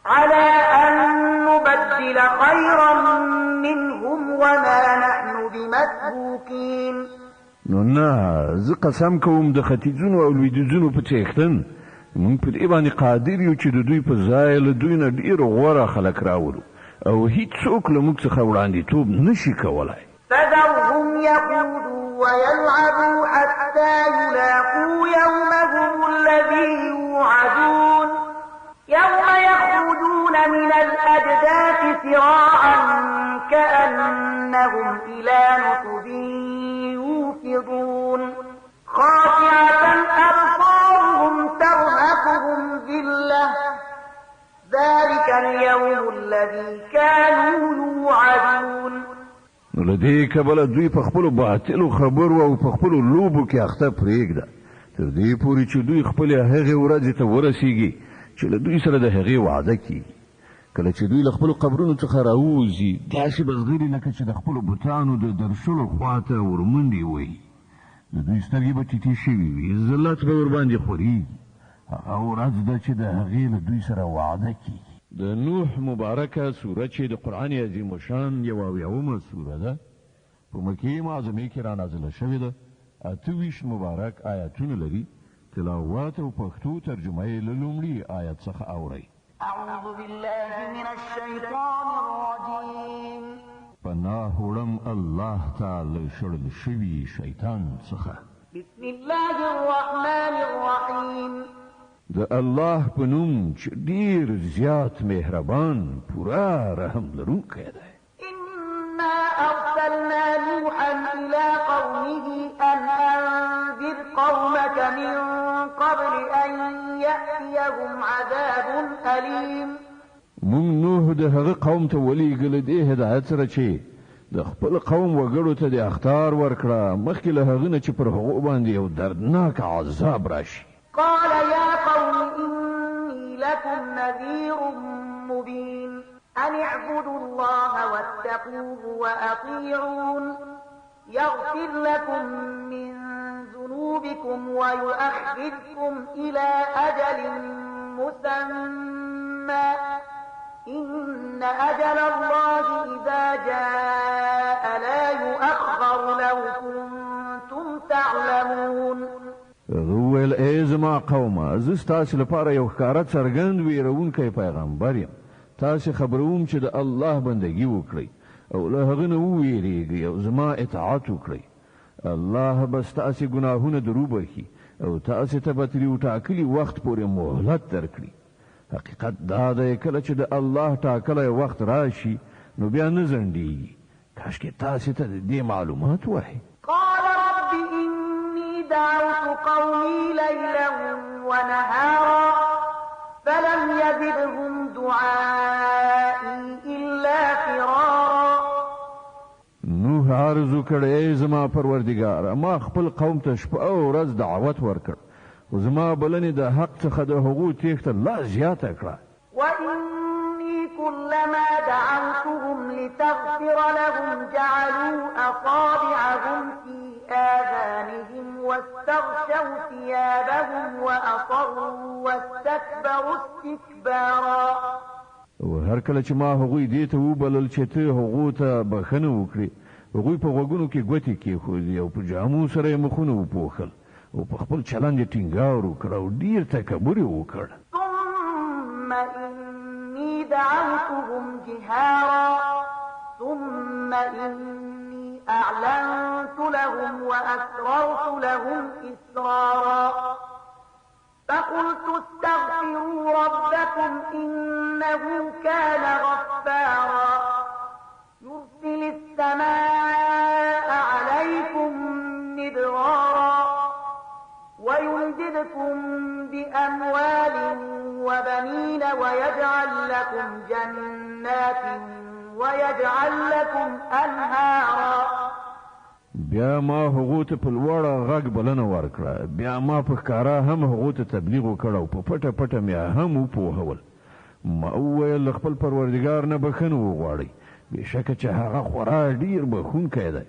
على أن نبدل خيرا منهم وما نحن بمسبوقين. نو نه، زه قسم کوم د ختیځونو او لویدیځونو په څښتن موږ په دې باندې قادر یو چې د دوی په ځای له دوی نه ډېر غوره خلک راوړو او هیڅوک له موږ څخه وړاندیتوب نشي کولی. فذرهم يخوضوا ويلعبوا حتى يلاقوا يومهم الذي يوعدون يوم يخرجون من الأجداث سراعا كأنهم إلى نصب يوفضون خاشعة أبصارهم ترهقهم ذلة ذلك اليوم الذي كانوا يوعدون. نو له دې کبله دوی په خپلو باطلو خبرو او په خپلو لوبو کې اخته پرېږده تر دې پورې چې دوی خپلې هغې ورځې ته ورسیږي چې له دوی سره د هغې وعده کېږي. کله چې دوی له خپلو قبرونو څخه راووځي داسې به زغري لکه چې د خپلو بوتانو د درشلو خواته ورمنډې وهي. د دوی سترګې به ټیټې شوي وي، ذلت به ورباندې خورېږي. هغه ورځ ده چې د هغې له دوی سره وعده کېږي. د نوح مبارکه سوره چې د قرآن عظیم الشان 71 سوره ده په مکې معظمې کې رانازله شوې ده. 28 مبارک آیاتونه لري. تلاوت او پښتو ترجمه یې له لومړي آیت څخه اورئ. أعوذ بالله من الشيطان الرجيم. پناه وړم الله تعالی شړل شوي شیطان څخه. بسم الله الرحمن الرحيم. د الله په نوم چې ډېر زیات مهربان پوره رحم لرونکی دی. إنا أرسلنا نوحا إلى قومه أن أنذر قومك من قبل أن يأتيهم عذاب أليم مونږ نوح د هغه قوم ته ولېږل دې هدایت سره چې د خپل قوم وګړو ته د اخطار ورکړه مخکې له هغه نه چې پر هغو باندې یو دردناک عذاب راشي. قال يا قوم إني لكم نذير مبين أن اعبدوا الله واتقوه وأطيعون يغفر لكم من ذنوبكم ويؤخركم إلى أجل مسمى إن أجل الله إذا جاء لا يؤخر لو كنتم تعلمون. ویل ای زما قومه زه ستاسو لپاره یو ښکاره څرګند ویرونکی پیغمبر یم. تاسو خبروم چې د الله بندگی وکړئ او له هغه نه وویریږئ او زما اطاعت وکړئ. الله به ستاسو ګناهونه دروبخي او تاسو ته به تر یو ټاکلي وخت پورې مهلت درکړي. حقیقت دا دی کله چې د الله ټاکلی وخت راشي نو بیا نه ځنډېږي. کاشکې تاسو ته د دې معلومات وایي. قال رب إني دعوت قومي ليلا ونهارا فلم يزدهم دعائي إلا فرارا. نوح عرض وکړ ای زما پروردګاره ما خپل قوم ته شپه او ورځ دعوت ورکړ او زما بلنې د حق څخه د هغو تېښته لا زیاته کړه. وإني كلما دعوتهم لتغفر لهم جعلوا أصابعهم في آذانهم واستغشوا ثيابهم وأصروا واستكبروا استكبارا. او هر کله چې ما هغوی دې ته وبلل چې ته هغو ته بخښنه وکړي هغوی په غوږونو کې ګوتې کېښودې او په جامو سره یې مخونه وپوښل او په خپل چلند یې ټینګار وکړ او ډېر تکبر یې وکړ. ثم إني دعوتهم جهارا ثم إني أعلنت لهم وأسررت لهم إسرارا فقلت استغفروا ربكم إنه كان غفارا يرسل السماء عليكم مدرارا ويمددكم بأموال وبنين ويجعل لكم جنات ويجعل لكم أنهارا. بیا ما هغو ته په لوړه غږ بلنه ورکړه. بیا ما په ښکاره هم هغو ته تبلیغ وکړ او په پټه پټه مې هم وپوهول. ما وویل خپل پروردګار نه بخښنه وغواړئ بېشکه چې هغه خورا ډېر بخښونکی دی.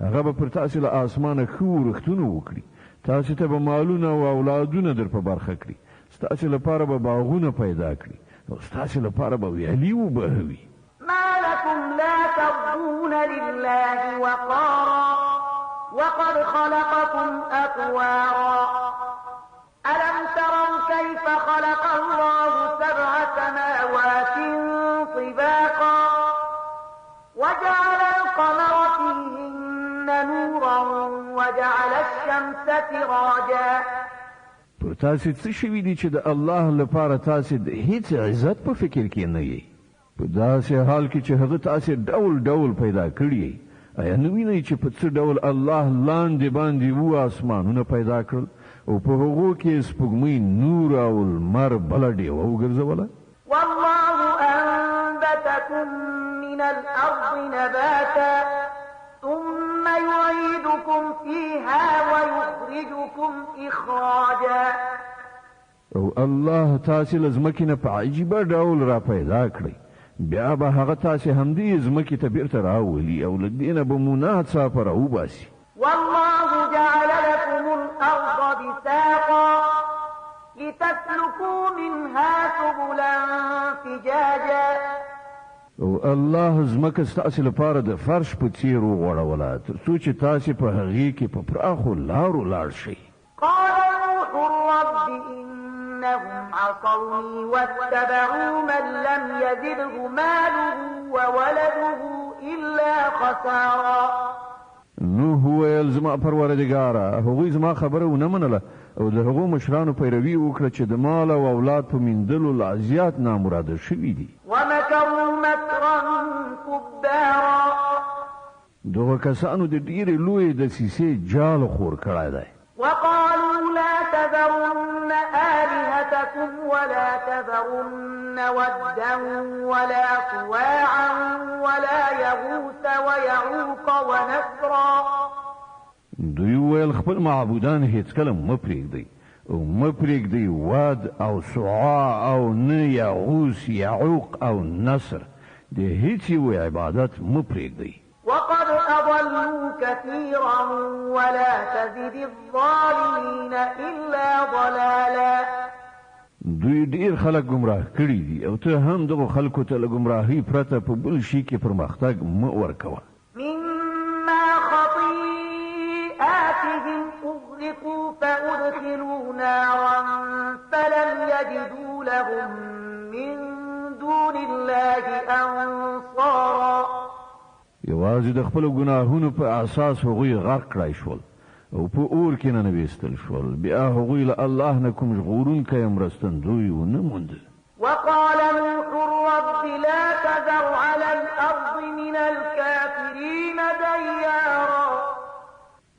هغه به پر تاسو له اسمانه ښه ورښتونه وکړي. تاسو ته به مالونه او اولادونه در په برخه کړي. ستاسو لپاره به باغونه پیدا کړي او ستاسو لپاره به ویالې وبهوي. ما لكم لا ترجون لله وقارا وقد خلقكم أطوارا ألم تروا كيف خلق الله سبع سماوات طباقا وجعل القمر فيهن نورا وجعل الشمس سراجا. په تاسو څه شوي دي چې د الله لپاره تاسو د هیڅ عزت په فکر کې نه یې په داسې حال کې چې هغه تاسو ډول ډول پیدا کړی. آیا نه وینئ چې په څه ډول الله لاندې باندې وو اسمانونه پیدا کړل او په هغو کې سپوږمۍ نور او لمر بله ډیوه وګرځوله؟ والله أنبتكم من الأرض نباتا ثم يعيدكم فيها ويخرجكم إخراجا. او الله تاسو له ځمکې نه په عجیبه ډول را پیدا کړئ بیا به هغه تاسو همدې ځمکې ته بیرته راولي او له دې نه به مو ناڅاپه راوباسي. والله جعل لكم الأرض بساطا لتسلكوا منها سبلا فجاجا. او الله ځمکه ستاسو لپاره د فرش په څیر وغوړوله تر څو چې تاسو په هغې کې په پراخو لارو لاړ شئ. قال نوح رب إنهم عصوني واتبعوا من لم يزده ماله وولده إلا خسارا. نوح ویل زما پروردګاره هغوی زما خبره ونه منله او د هغو مشرانو پیروي وکړه چې د مال او اولاد په میندلو لا زیات نامراده شوي دي. ومكروا مكرا كبارا. دغه کسانو د ډېرې لویې دسیسې جال خور کړی دی. وقالوا لا تذرن آلهتكم ولا تذرن ودا ولا سواعا ولا يغوث ويعوق ونسرا. دوی ویل خپل معبودان هیڅکله مه پرېږدئ او مه پرېږدئ واد او سواع او نه یغوث یعوق او نصر د هیڅ یو عبادت مه پرېږدئ. وقد أضلوا كثيرا ولا تزد الظالمين إلا ضلالا. دوی ډیر خلک گمراه کړي دي او ته هم دغه خلکو ته له گمراهۍ پرته په بل شي کې پرمختګ مه ورکوه. مما خطيئاتهم أغرقوا فأدخلوا نارا فلم يجدوا لهم من دون الله أنصارا. یوازې د خپل ګناهونو په اساس هغوی غرق کړای شول او په اور کې ننویستل شول. بیا هغوی له الله نه کوم ژغورونکی مرستندوی ونه موند. وقال نوح رب لا تذر على الأرض من الكافرين ديارا.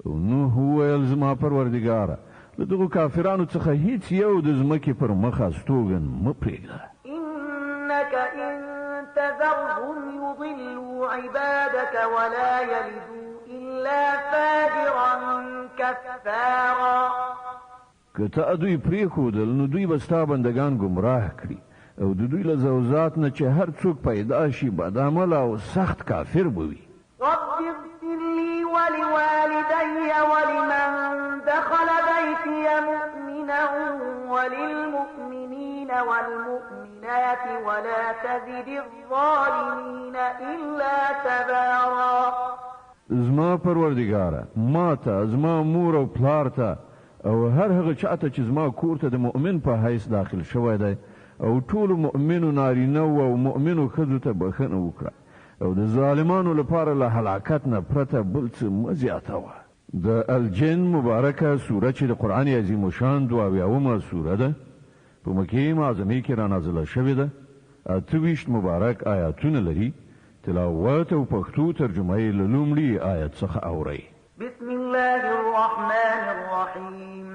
نوح وویل زما پروردګاره له دغو کافرانو څخه هیڅ یو د ځمکې پر مخ استوګن مه پرېږده. إنك إن تذرهم يضلوا عبادك ولا يلدوا إلا فاجرا كفارا. که ته دوی پرېښودل نو دوی به ستا بندګان ګمراه کړي او د دوی له زوزات نه چې هر څوک پیدا شي بدعمله او سخت کافر به وي. رب اغفر لي ولوالدي ولمن دخل بيتي مؤمنا وللمؤمنين والمؤمنات ولا تزد الظالمين إلا تبارا. زما پروردګاره ما ته زما مور او پلار ته او هر هغه چاته چې زما کور ته د مؤمن په حیث داخل شوی دی او ټولو مؤمنو نارینه او مؤمنو ښځو ته بښنه وکړه او د ظالمانو لپاره له هلاکت نه پرته بل څه مه زیاتوه. د الجن مبارکه سوره چې د قرآن عظیم شان 22 سوره ده په مکې معظمې کې رانازله شوې ده. 28 مبارک آیاتونه لري. تلاوت او پښتو ترجمه یې له لومړي آیت څخه اورئ. بسم الله الرحمن الرحيم.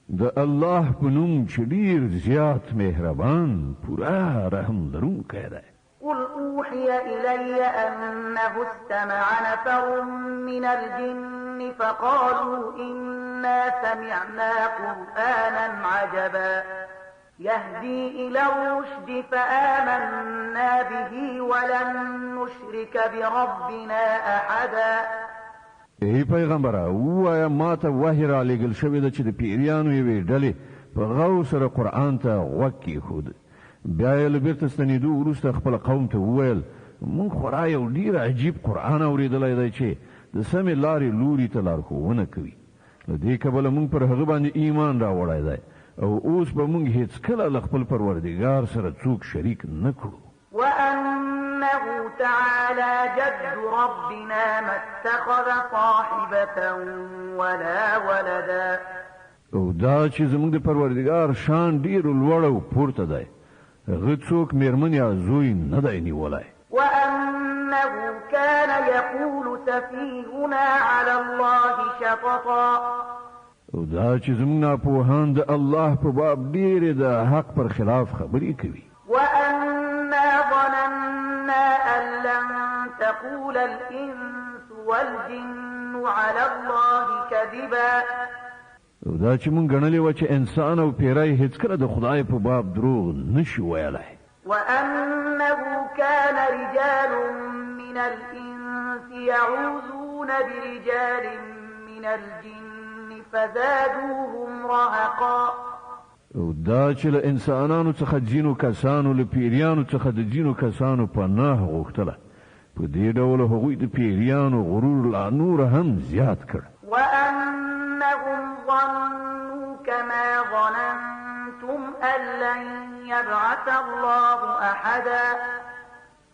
د الله په نوم چې ډېر زیات مهربان پوره رحم لرونکی دی. قل أوحي إلي أنه استمع نفر من الجن فقالوا إنا سمعنا قرآنا عجبا يهدي إلى الرشد فآمنا به ولن نشرك بربنا أحدا. ای پیغمبره ووایه ما ته وحی را لېږل شوې ده چې د پیریانو یوې ډلې په غو سره قرآن ته غوږ کېښود. بیا یې له بیرته ستنېدو وروسته خپل قوم ته وویل موږ خورا یو ډېر عجیب قرآن اورېدلی دی چې د سمې لارې لوري ته لارښوونه کوي. له دې کبله موږ پر هغه باندې ایمان راوړی دی او اوس به موږ هېڅکله له خپل پروردګار سره څوک شریک نه کړو. وأنه تعالى جد ربنا ما اتخذ صاحبة ولا ولدا. او دا چې زموږ د پروردګار شان ډېر لوړ او پورته دی هغه څوک مېرمن یا زوی نه دی نیولی. وأنه كان يقول سفيهنا على الله شططا. او دا چې زموږ ناپوهان د الله په باب ډېرې د حق پر خلاف خبرې کوي. وأنا ظننا أن لن تقول الإنس والجن على الله كذبا. او دا چې مونږ ګڼلې وه چې انسان او پیری هېڅکله د خدای په باب دروغ نشي ویلی. وأنه كان رجال من الإنس يعوذون برجال من الجن فزادوهم رهقا. او دا چې له انسانانو څخه ځینو کسانو له پیریانو څخه د ځینو کسانو پناه غوښتله. په دې ډول هغوی د پیریانو غرور لا نور هم زیات کړ. وأنهم ظنوا كما ظننتم أن لن يبعث الله أحدا.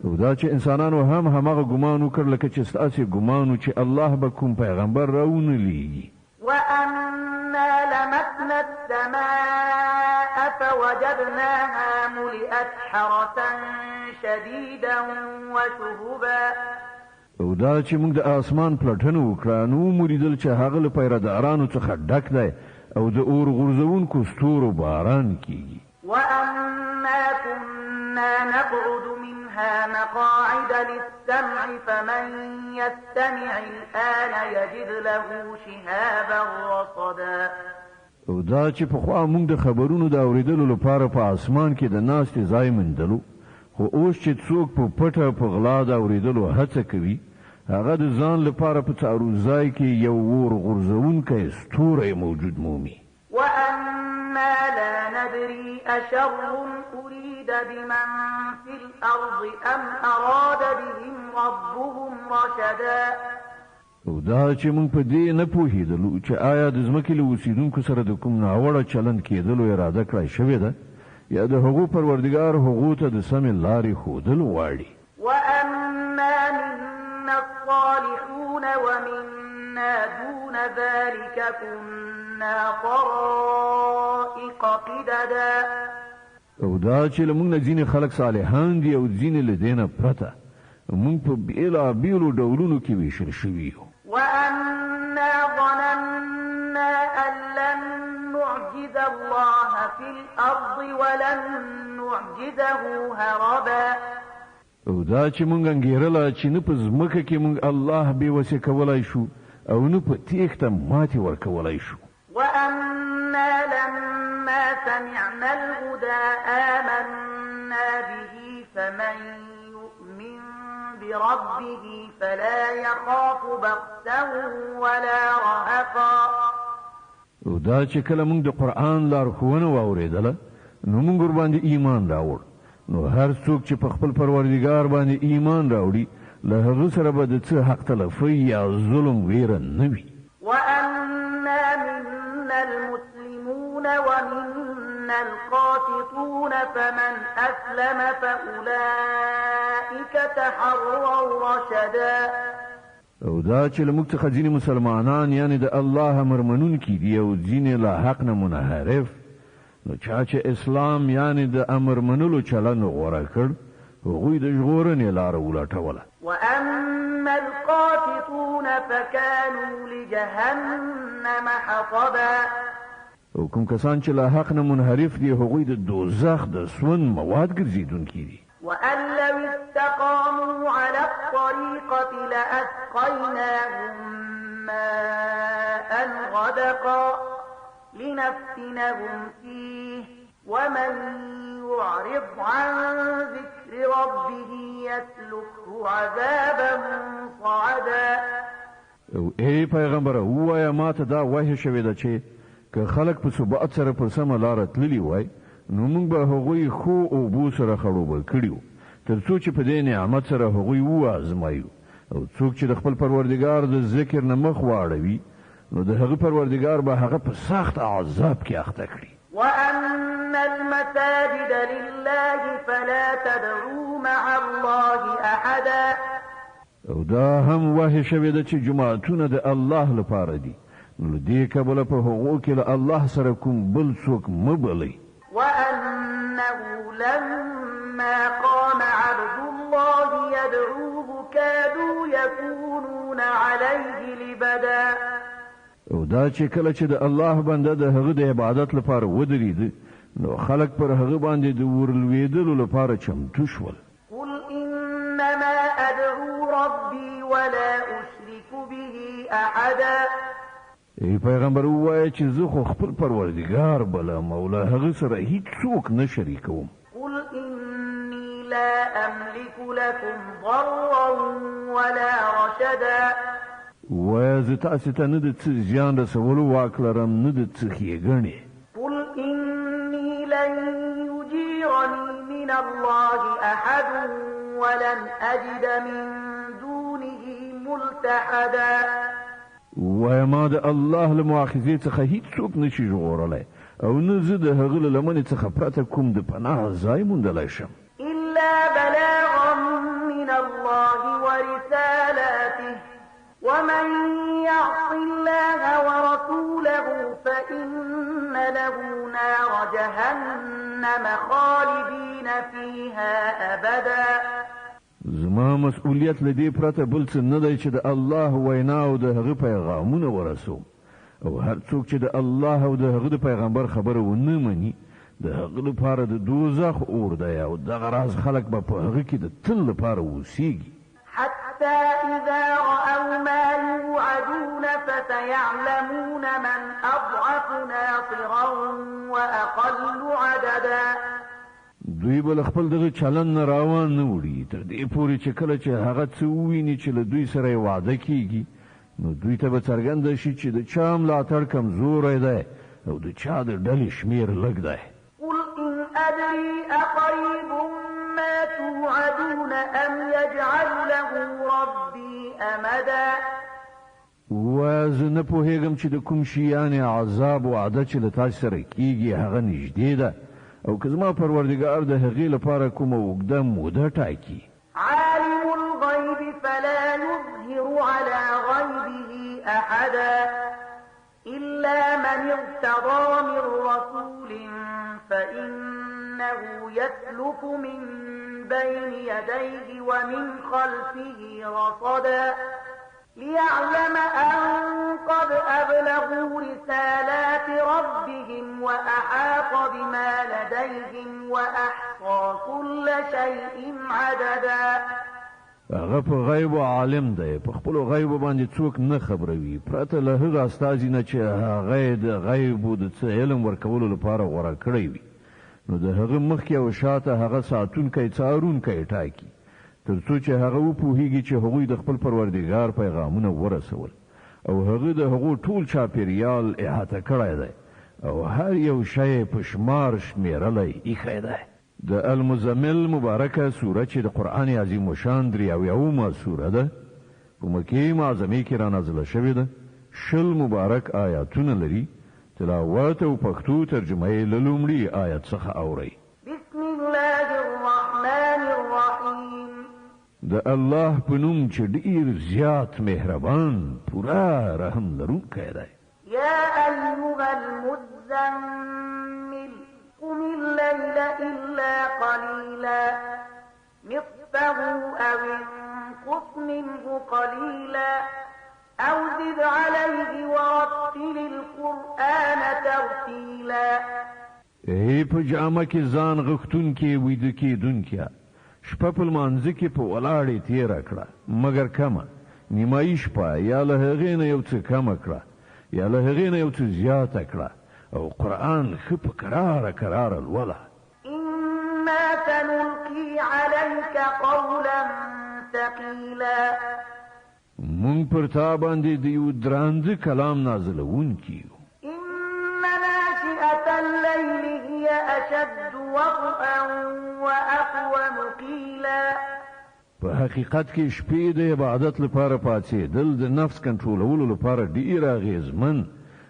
او دا چې انسانانو هم هماغه ګمان وکړ لکه چې ستاسې ګمان و چې الله به کوم پیغمبر راونه لیږي. وأنا لمسنا السماء فوجدناها ملئت حرسا شديدا وشهبا. او دا چې موږ د اسمان پلټنه وکړه نو موریدل چې هغه له پیرادارانو څخه ډک دی او د اور غورځونکو ستورو باران کیږي. وأنا كنا نقعد منها مقاعد للسمع فمن يستمع الآن يجد له شهابا رصدا. او دا چې په خوا موږ د خبرونو د اوریدلو لپاره په اسمان کې د ناستې ځای مندلو، خو اوس چې څوک په پټه په غلا د اوریدلو هڅه کوي هغه د ځان لپاره په څارو ځای کې یو اور غورځونکی ستوری موجود مومي. وأنا لا ندري أشر أريد بمن في الأرض أم أراد بهم ربهم رشدا. او دا چې موږ په دې نه پوهېدلو چې آیا د ځمکې له اوسېدونکو سره د کوم ناوړه چلند کېدلو اراده کړی شوې ده یا د هغو پروردګار هغو ته د سمې لارې ښودل غواړي. وأنا منا الصالحون ومنا دون ذلك كنا طرائق قددا. او دا چې له موږ نه ځینې خلک صالحان دي او ځینې له دې نه پرته موږ په بېلابېلو ډولونو کې ویشل شوي یو. وأنا ظننا أن لن نعجز الله في الأرض ولن نعجزه هربا. او دا چې موږ انګېرله چې نه په ځمکه کې موږ الله بې وسې کولی شو او نه په تېښته ماتې ورکولی شو. وأنا لما سمعنا الهدى آمنا به فمن يؤمن بربه فلا يخاف بخسا ولا رهقا. او دا چې کله موږ د قرآن لارښوونه واورېدله نو موږ ورباندې ایمان راوړ، نو هر څوک چې په خپل پروردګار باندې ایمان راوړي له هغه سره به د څه حق تلفي یا ظلم ویره نه وي. وأنا منا المسلمون ومنا القاسطون فمن أسلم فأولئك تحروا رشدا. او دا چې له موږ څخه ځینې مسلمانان یعنی د الله امر منونکي دي او ځینې له حق نه منحرف، نو چا چې اسلام یعنی د امر منلو چلند غوره کړ هغوی د ژغورنې لاره ولټوله. وأما القاسطون فكانوا لجهنم حطبا. او کوم کسان چې له حق نه منحرف دي هغوی د دوزخ د سون مواد ګرځېدونکي دي. وأن لو استقاموا على الطريقة لأسقيناهم ماء غدقا لنفتنهم فيه ومن يعرض عن ذكر ربه يسلكه عذابا صعدا. او ای پیغمبره ووایه ما ته دا وحی شوې ده چې که خلک په ثبات سره پر سمه لاره تللي وای نو موږ به هغوی خو اوبو سره خړوبه کړي وو تر څو چې په دې نعمت سره هغوی وازمایو. او څوک چې د خپل پروردګار د ذکر نه مخ واړوي نو د هغه پروردګار به هغه په سخت عذاب کې اخته کړي. وأن المساجد لله فلا تدعوا مع الله أحدا. او دا هم وحی شوې ده چې جماعتونه د الله لپاره دي، نو دې کبله په هغو کې له الله سره کوم بل څوک مه بلئ. وأنه لما قام عبد الله يدعوه كادوا يكونون عليه لبدا. او دا چې کله چې د الله بنده د هغه د عبادت لپاره ودرېد نو خلک پر هغه باندې د ورلوېدلو لپاره چمتو شول. قل إنما أدعو ربي ولا أشرك به أحدا. ای پیغمبر ووایه چې زه خو خپل پروردګار بلم او له هغه سره هیڅوک نه شریکوم. قل إني لا أملك لكم ضرا ولا رشدا. وایه زه تاسې ته نه د څه زیان رسولو واک لرم نه د څه ښېګڼې. قل إني لن يجيرني من الله أحد ولن أجد من دونه ملتحدا. وایه ما د الله له مؤاخذې څخه هیڅوک نشي ژغورلی او نه زه د هغه له لمنې څخه پرته کوم د پناه ځای موندلی شم. إلا بلاغا من الله ورسالاته ومن يعص الله ورسوله فإن له نار جهنم خالدين فيها أبدا. زما مسؤلیت له دې پرته بل څه نه دی چې د الله وینا او د هغه پیغامونه ورسوم او هر څوک چې د الله او د هغه د پیغمبر خبره ونه مني د هغه لپاره د دوزخ اور دی او دغه راز خلک به په هغه کې د تل لپاره اوسیږي. حتى إذا رأوا ما يوعدون فسيعلمون من أضعف ناصرا وأقل عددا. دوی بل خپل دغه چلن نه روان نه وړي تر دې پورې چې کله چې هغه څه وویني چې له دوی سره وعده کیږي نو دوی ته به څرګنده شي چې د چا ملاتړ کمزوری دی او د چا د ډلې شمیر لږ دی. قل إن أدري أقريب ما توعدون أم يجعل له ربي أمدا. وزه نه پوهېږم چې د کوم شیانې عذاب وعده چې له تاسو سره کیږي هغه نږدې ده او که زما پروردګار د هغې لپاره کومه اوږده موده ټاکي. عالم الغيب فلا يظهر على غيبه أحدا إلا من ارتضى من رسول فإنه يسلك من بين يديه ومن خلفه رصدا ليعلم أن قد أبلغوا رسالات ربهم وأحاط بما لديهم وأحصى كل شيء عددا. هغه په غیب عالم دی په خپل غیب باندې څوک نه خبروي پرته له هغه استازي نه چې هغه د غیب د څه علم ورکولو لپاره غوړه کړی وي نو د هغه مخکې او شاته هغه ساتونکی څارونکی ټاکي تر څو چې هغه وپوهیږي چې هغوی د خپل پروردګار پیغامونه ورسول او هغه د هغو ټول چاپیریال احاطه کړی دی او هر یو شی په شمار شمیرلی ایښی دی. د المزمل مبارکه سوره چې د قرآن عظیم شان 83 سوره ده په مکې معظمې کې را نازله شوې ده 20 مبارک آیاتونه لري تلاوت او پښتو ترجمه یې له لومړي آیت څخه اورئ. بسم الله الرحمن الرحیم. د الله په نوم چې ډیر زیات مهربان پورا رحم لرونکی دی. یا ایها المزمل قم الليل إلا قليلا نصفه أو انقص منه قليلا أو زد عليه ورتل القرآن ترتيلا. ای په جامه کې ځان غختون کې ویده کېدونکیا شپه په لمانځه کې په ولاړې تېره کړه مګر کمه نیمایي شپه یا له هغې نه یو څه کمه کړه یا له هغې نه یو څه زیاته کړه او قرآن ښه په کراره لوله. إنا سنلقي عليك قولا ثقيلا. مونږ پر تا باندې د یو درانده کلام نازلونکي یو. إن ناشئة الليل هي أشد وطئا وأقوم قيلا. په حقیقت کې شپې د عبادت لپاره پاڅېدل د نفس کنټرولولو لپاره ډیر اغېزمن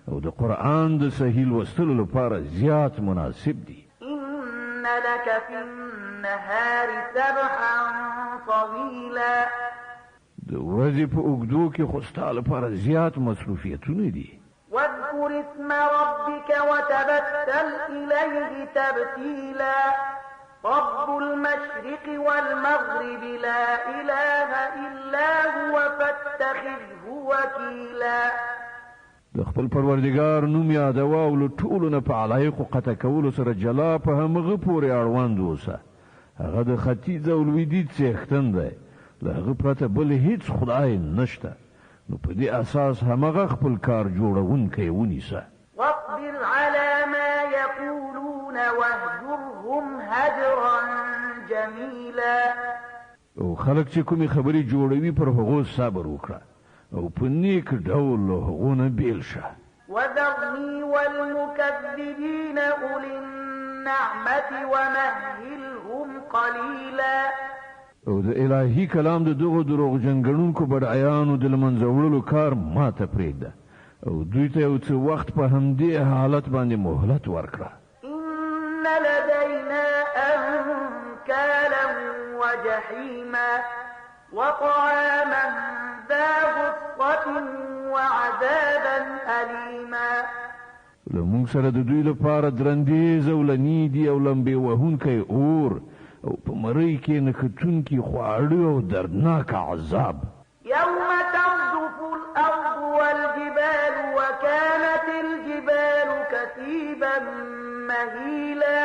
او د قرآن د صحیح لوستلو لپاره زیات مناسب دي. إن لك في النهار سبحا طويلا. د ورځې په اوږدو کې خو ستا لپاره زیات مصروفیتونه دي. واذكر اسم ربك وتبتل إليه تبتيلا. رب المشرق والمغرب لا إله إلا هو فاتخذه وكيلا. د خپل پروردګار نوم یادوه او له ټولو نه په علایقو قطع کولو سره جلا په همغه پورې اړوند اوسه. هغه د ختیځ او لویدیځ څښتن دی له هغه پرته بل هیڅ خدای نشته نو په دې اساس همغه خپل کار جوړونکی ونیسه. واصبر على ما يقولون واهجرهم هجرا جميلا. او خلک چې کومې خبرې جوړوي پر هغو صبر وکړه او په نیک ډول له هغو نه بیل شه. وذرني والمكذبين أولي النعمة ومهلهم قليلا. او د الهي کلام د دغو دروغجن ګڼونکو بډایانو د له منځه وړلو کار ماته پرېږده او دوی ته یو څه وخت په همدې حالت باندې مهلت ورکړه. إن لدينا أنكالا وجحيما وطعاما ذا غصة وعذابا أليما. له موږ سره د دوی لپاره درندیز او لنیدي او لمبې وهونکی اور او په مرۍ کې نښتونکي خواړه او دردناک عذاب. يوم ترجف الأرض والجبال وكانت الجبال كثيبا مهيلا.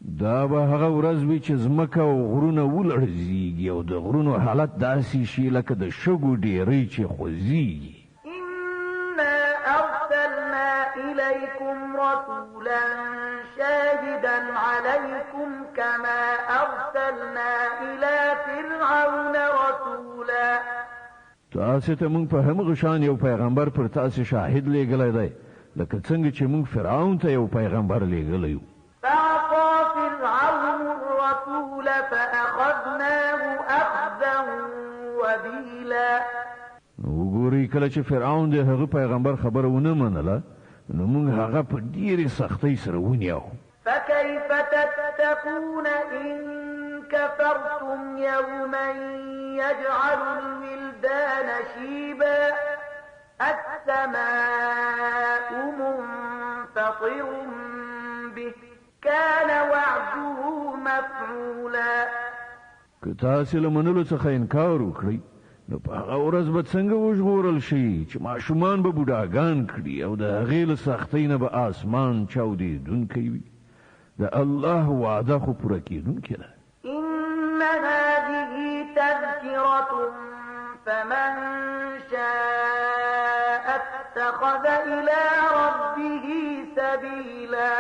دا به هغه ورځ وي چې ځمکه او غرونه ولړزیږي او د غرونو حالت داسې شي لکه د شګو ډیرۍ چې خوځیږي. إنا أرسلنا إليكم رسولا شاهدا عليكم كما أرسلنا إلى فرعون رسولا. تاسو ته موږ په همغه شان یو پیغمبر پر تاسو شاهد لېږلی دی لکه څنګه چې موږ فرعون ته یو پیغمبر لېږلی یو. فعصى فرعون الرسول فأخذناه أخذا وبيلا. وګورئ کله چې فرعون د هغه پیغمبر خبره ونه منله نو موږ هغه په ډېرې سختۍ سره ونیو. فكيف تتقون إن كفرتم يوما يجعل الولدان شيبا السماء منفطر به كان وعده مفعولا. که تاسو له منلو څخه انکار وکړئ نو په هغه ورځ به څنګه وژغورل شي چې ماشومان به بوډاګان کړي او د هغې له سختۍ نه به آسمان چاودېدونکی وي. د الله وعده خو پوره کېدونکې ده. إن هذه تذكرة فمن شاء اتخذ إلى ربه سبيلا.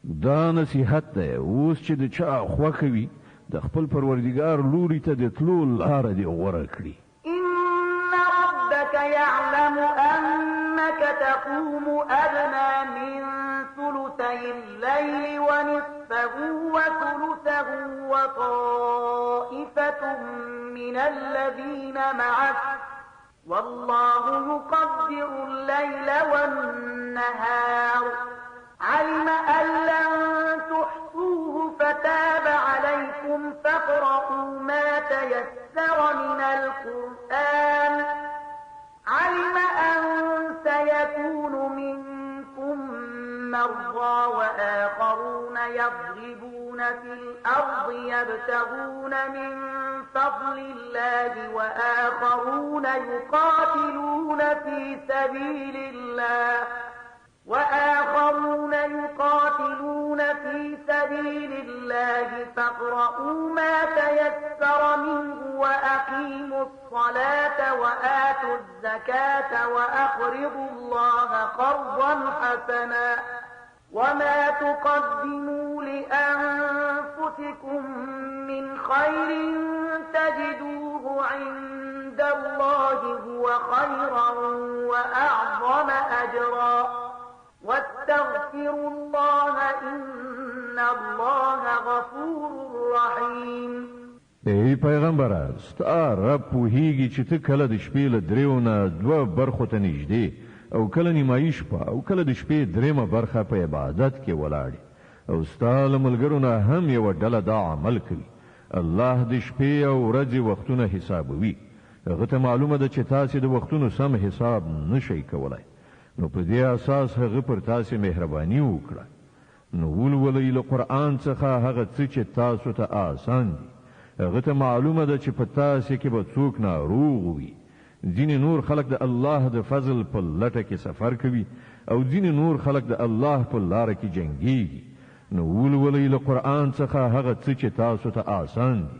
دا نصیحت ده اوس چې د چا خوښه وي د خپل پروردګار لوري ته د تلو لاره دې غوره کړي. إن ربك يعلم أنك تقوم أدنى من ثلثي الليل ونصفه وثلثه وطائفة من الذين معك والله يقدر الليل والنهار علم أن لن تحصوه فتاب عليكم فاقرؤوا ما تيسر من القرآن علم أن سيكون منكم مرضى وآخرون يضربون في الأرض يبتغون من فضل الله وآخرون يقاتلون في سبيل الله فاقرؤوا ما تيسر منه وأقيموا الصلاة وآتوا الزكاة وأقرضوا الله قرضا حسنا وما تقدموا لأنفسكم من خير تجدوه عند الله هو خيرا وأعظم أجرا واستغفروا الله إن الله غفور رحيم. ای پیغمبره ستا رب پوهیږي چې ته کله د شپې له دریو نه دوه برخو ته نږدې او کله نیمایي شپه او کله د شپې درېیمه برخه په عبادت کې ولاړې او ستا له ملګرو نه هم یوه ډله دا عمل کوي. الله د شپې او ورځې وختونه حسابوي. هغه ته معلومه ده چې تاسې د وختونو سم حساب نشئ کولی نو په دې اساس هغه پر تاسې مهرباني وکړه. نو ولولئ له قرآن څخه هغه څه چې تاسو ته آسان دي. هغه ته معلومه ده چې په تاسې کې به څوک ناروغ وي. ځینې نور خلق د الله د فضل په لټه کې سفر کوي او ځینې نور خلق د الله په لاره کې جنګیږي. نو ولولئ له قرآن څخه هغه څه چې تاسو ته آسان دي.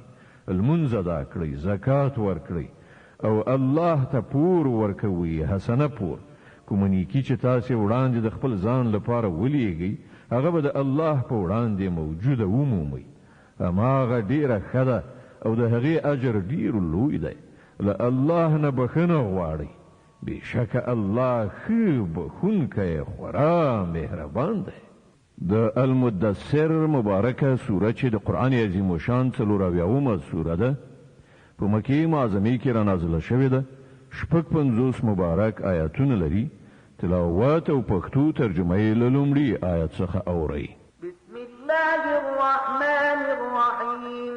لمونځ ادا کړئ، زکات ورکړئ او الله ته پور ورکوئ، حسنه پور. کومه نیکي چې تاسې وړاندې د خپل ځان لپاره ولیږئ هغه به د الله په وړاندې موجوده ومومئ. هماغه ډیره ښه ده او د هغې اجر ډیر لوی دی. له الله نه بخښنه غواړئ، بېشکه الله ښه بخښونکی خورا مهربان دی. د المدثر مبارکه سوره چې د قرآن عظیم الشان 40 سوره ده په مکې معظمې کې رانازله شوې ده. 55 مبارک آیاتونه لري. تلاوت او پښتو ترجمه یې له لومړي آیت څخه اورئ. بسم الله الرحمن الرحیم.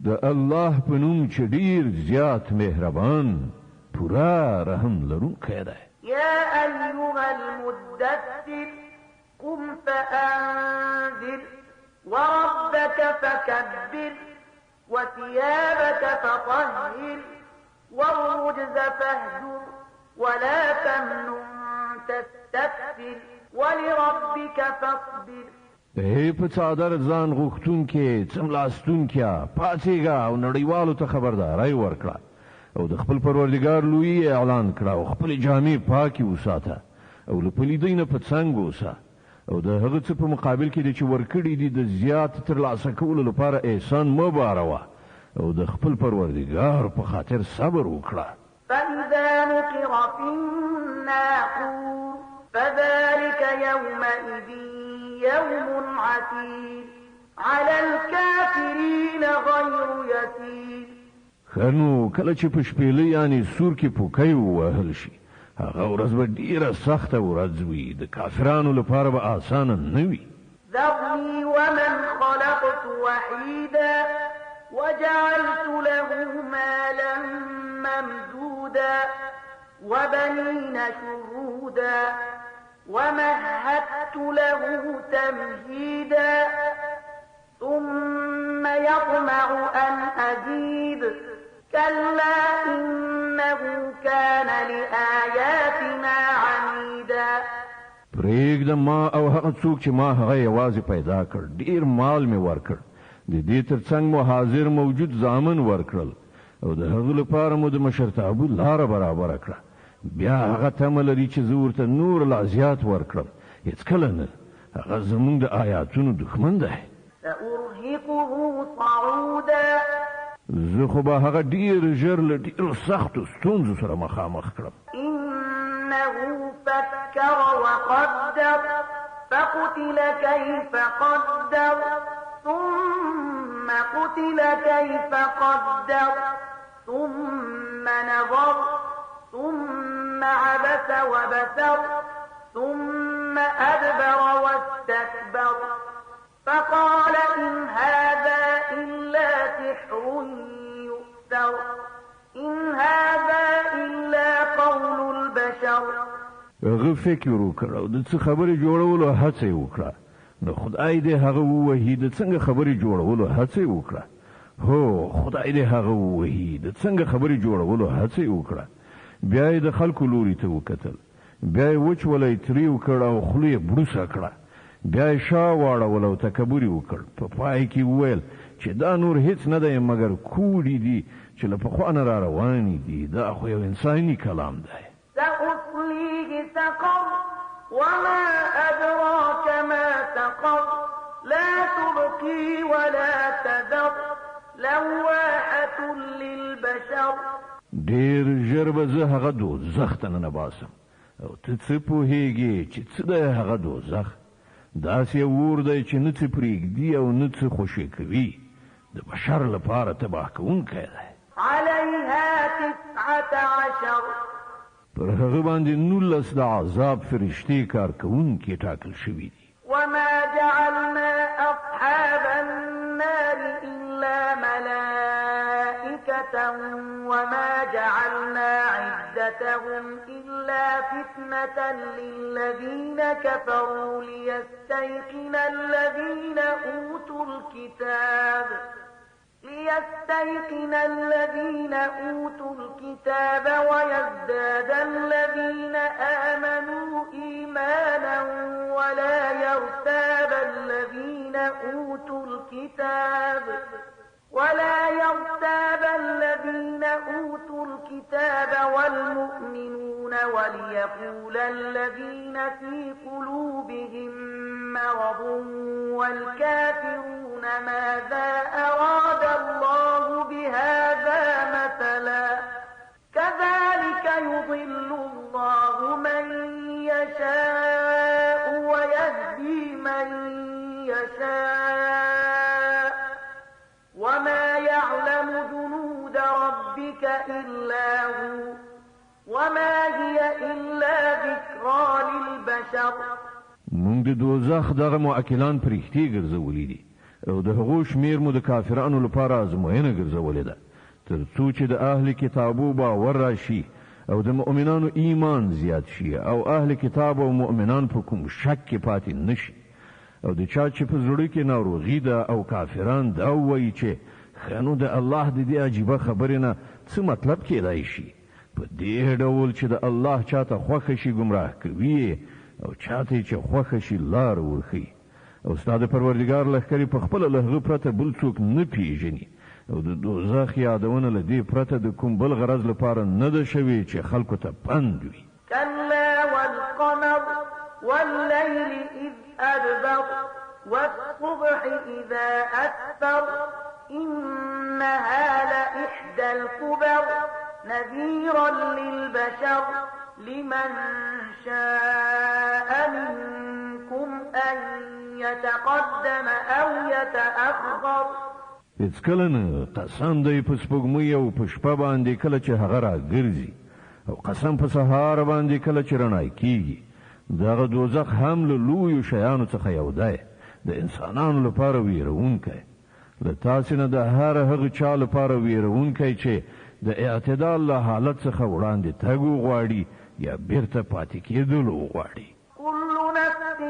د الله په نوم چې ډیر زیات مهربان پورا رحم لرونکی دی. یا ایها المدثر قم فأنذر وربك فكبر وثيابك فطهر والرجز فاهجر ولا تمنن تستكثر ولربك فاصبر. په څادر ځان غوښتون کې څملاستون کې پاتېګا او نړیوالو ته خبرداري ورکړه او د خپل پروردګار لوی اعلان کړه او خپل جامې پاکي وساته او له پلیدینه په څنګ وسه او د هغه څه په مقابل کې چې ورکړي دي د زیات ترلاسه کولو لپاره احسان مه باروه او د خپل پروردګار په خاطر صبر وکړه. فإذا نقر في الناقور فذلك يومئذ يوم عسير على الكافرين غير يسير. خنو کله چې په شپېلې یعنی سور کې پوکۍ ووهل شي هغه ورځ به ډیره سخته ورځ وي د کافرانو لپاره به آسانه نه وي. ذرني ومن خلقت وحيدا وجعلت له مالا ممدودا وبنين شهودا ومهدت له تمهيدا ثم يطمع أن أزيد كلا إنه كان لآياتنا عنيدا. پرېږده ما او هغه څوک چې ما هغه یوازې پیدا کړ ډیر مال مې ورکړ د دې ترڅنګ مو حاضر موجود زامن ورکړل او د هغه لپاره مو د مشرتابه لاره برابر کړه بیا هغه تمه لري چې زه ورته نور لا زیات ورکړم هېڅکله نه هغه زموږ د آیاتونو دښمن دی. سأرهقه صعودا زه خو به هغه ډیر ژر له ډیرو سختو ستونزو سره مخامخ کړم. إنه فكر وقدر فقتل كيف قدر ثم قتل كيف قدر ثم نظر ثم عبس وبسر ثم أدبر واستكبر فقال إن هذا إلا سحر يؤثر إن هذا إلا قول البشر. هغه فکر وکړ او د څه خبرې جوړولو هڅه وکړه نو خدای دې هغه ووهي د څنګه خبرې جوړولو هڅه وکړه. هو خدای دې هغه ووهي د څنګه خبرې جوړولو هڅه وکړه. بیا یې د خلکو لوري ته وکتل بیا یې وچولی تریو کړ او خوله یې بروسه کړه بیا یې شا واړول او تکبر یې وکړ. په پای کې وویل چې دا نور هیڅ نه دی مګر کوډې دي چې له پخوا نه را روانې دي دا خو یو انساني کلام دی. سأصليه سقر وما أدراك ما سقر لا تبقي ولا تذر لواحة للبشر. ډیر ژر به زه هغه دوزخ ته ننباسم او ته څه پوهېږې چې څه دی هغه دوزخ داسې اور دی چې نه څه پرېږدي او نه څه خوشې کوي د بشر لپاره تباه کوونکی دی. عليها 19 پر هغه باندې 19 د عذاب فرشتې کار کوونکي ټاکل شوي دي. وما جعلنا أصحاب النار إلا ملائكة وما جعلنا عدتهم إلا فتنة للذين كفروا ليستيقن الذين أوتوا الكتاب ويزداد الذين آمنوا إيمانا ولا يرتاب الذين أوتوا الكتاب والمؤمنون وليقول الذين في قلوبهم مرض والكافرون ماذا أراد الله بهذا مثلا كذلك يضل الله من يشاء ويهدي من يشاء وما يعلم جنود ربك إلا هو وما هي إلا ذكرى للبشر. مونږ د دوزخ دغه مؤکلان پرښتې ګرځولې دي او د هغو شمیر مو د کافرانو لپاره ازموینه ګرځولې ده تر څو چې د اهل کتابو باور راشي او د مؤمنانو ایمان زیات شي او اهل کتاب او مؤمنان په کوم شک کې پاتې نشي او د چا چې په زړه کې ناروغي ده او کافران دا وایي چې خنو د الله د دې عجیبه خبرې نه څه مطلب کېدای شي په دې ډول چې د الله چاته خوښ شي گمراه کوي او چاته چې خوښ شي لار ورخي او استاد پروردگار لخرې په خپل لهغه پرته بل څوک نه پیژني او د دوزخ یادونه لدی پرته د کوم بل غرض لپاره نه ده شوی چې خلکو ته پند وي كلا والقمر والليل إذ أدبر والصبح إذا أسفر إنها لإحدى الكبر نذيرا للبشر لمن شاء منكم أن يتقدم أو يتأخر هیڅ کله نه قسم دی په سپوږمۍ او په شپه باندې کله چې هغه راګرځي او قسم په سهار باندې کله چې رڼا کیږي دغه دوزخ هم له لویو شیانو څخه یو دی د انسانانو لپاره ویرونکی له تاسې نه د هر هغه چا لپاره ویرونکی چې د اعتدال له حالت څخه وړاندې تګ وغواړي یا بیرته پاتې کېدل وغواړي كل نفس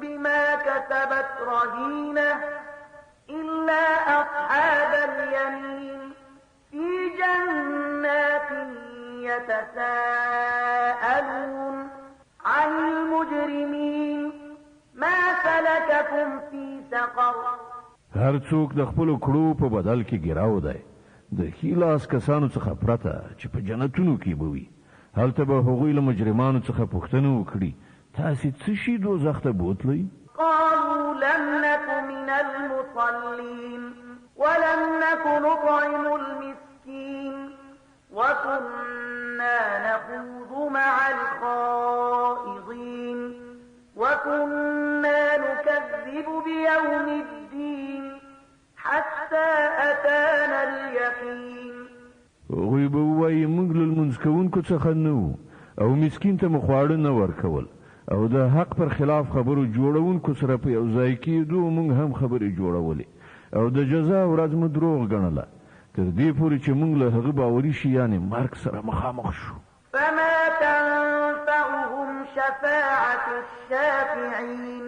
بما كسبت رهينة إلا أصحاب اليمين في جنات يتساءلون عن المجرمين ما سلككم في سقر هر څوک د خپل کړو په بدل کې ګراو دی د خلاص کسانو څخه پرته چې په جنتونو کې بوي هلته به هغوی له مجرمانو څخه پوښتنه وکړي تاسې څه شي دوزخ ته بوتلی قالوا لم نك من المصلين ولم نك نطعم المسكين وكنا نخوض مع الخائضين وكنا نكذب بيوم الدين حتى أتانا اليقين هغوی به ووایي موږ له لمونځ کوونکو څخه نه وو او مسکین ته مو خواړه نه ورکول او د حق پر خلاف خبرو جوړونکو سره په یو ځای کېدو موږ هم خبرې جوړولې او د جزا ورځ مو دروغ ګڼله تر دې پورې چې موږ له هغه باوري شي یعنې مرګ سره مخامخ شو فما تنفعهم شفاعة الشافعين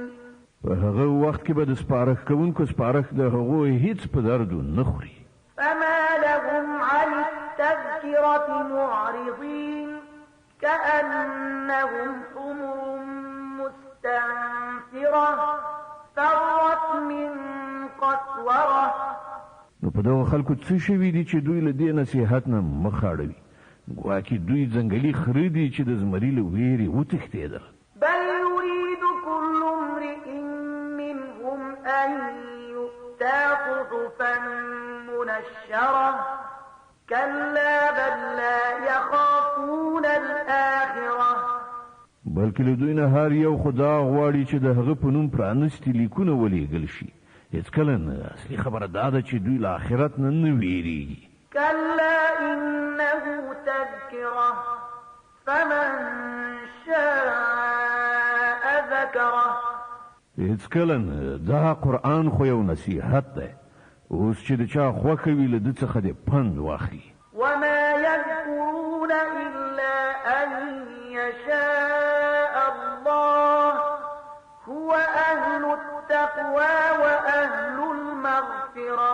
په هغه وخت کې به د سپارښت کوونکو سپارښت د هغوی هیڅ په دردو نه خوري فما لهم عن التذكرة معرضين كأنهم حمر مستنفرة فرت من قسورة نو په دغه خلکو څه شوي دي چې دوی له دې نصیحت نه مخ اړوي ګواکې دوی ځنګلي خره دي چې د زمري له ویرې وتښتېدل بل يريد كل امرئ منهم أن يؤتى صحفا منشرة كلا بل لا يخافون الآخرة بلکې له دوی نه هر یو خدا غواړي چې د هغه په نوم پرانستي لیکونه ولېږل شي هېڅکله نه اصلي خبره دا ده چې دوی له آخرت نه نه ویرېږي كلا إنه تذكرة فمن شاء ذكره هېڅکله نه دا قرآن خو یو نصیحت دی اوس چې د چا خوښه وي له ده څخه دې پند واخلي وما يذكرون إلا أن يشاء الله هو أهل التقوى وأهل المغفرة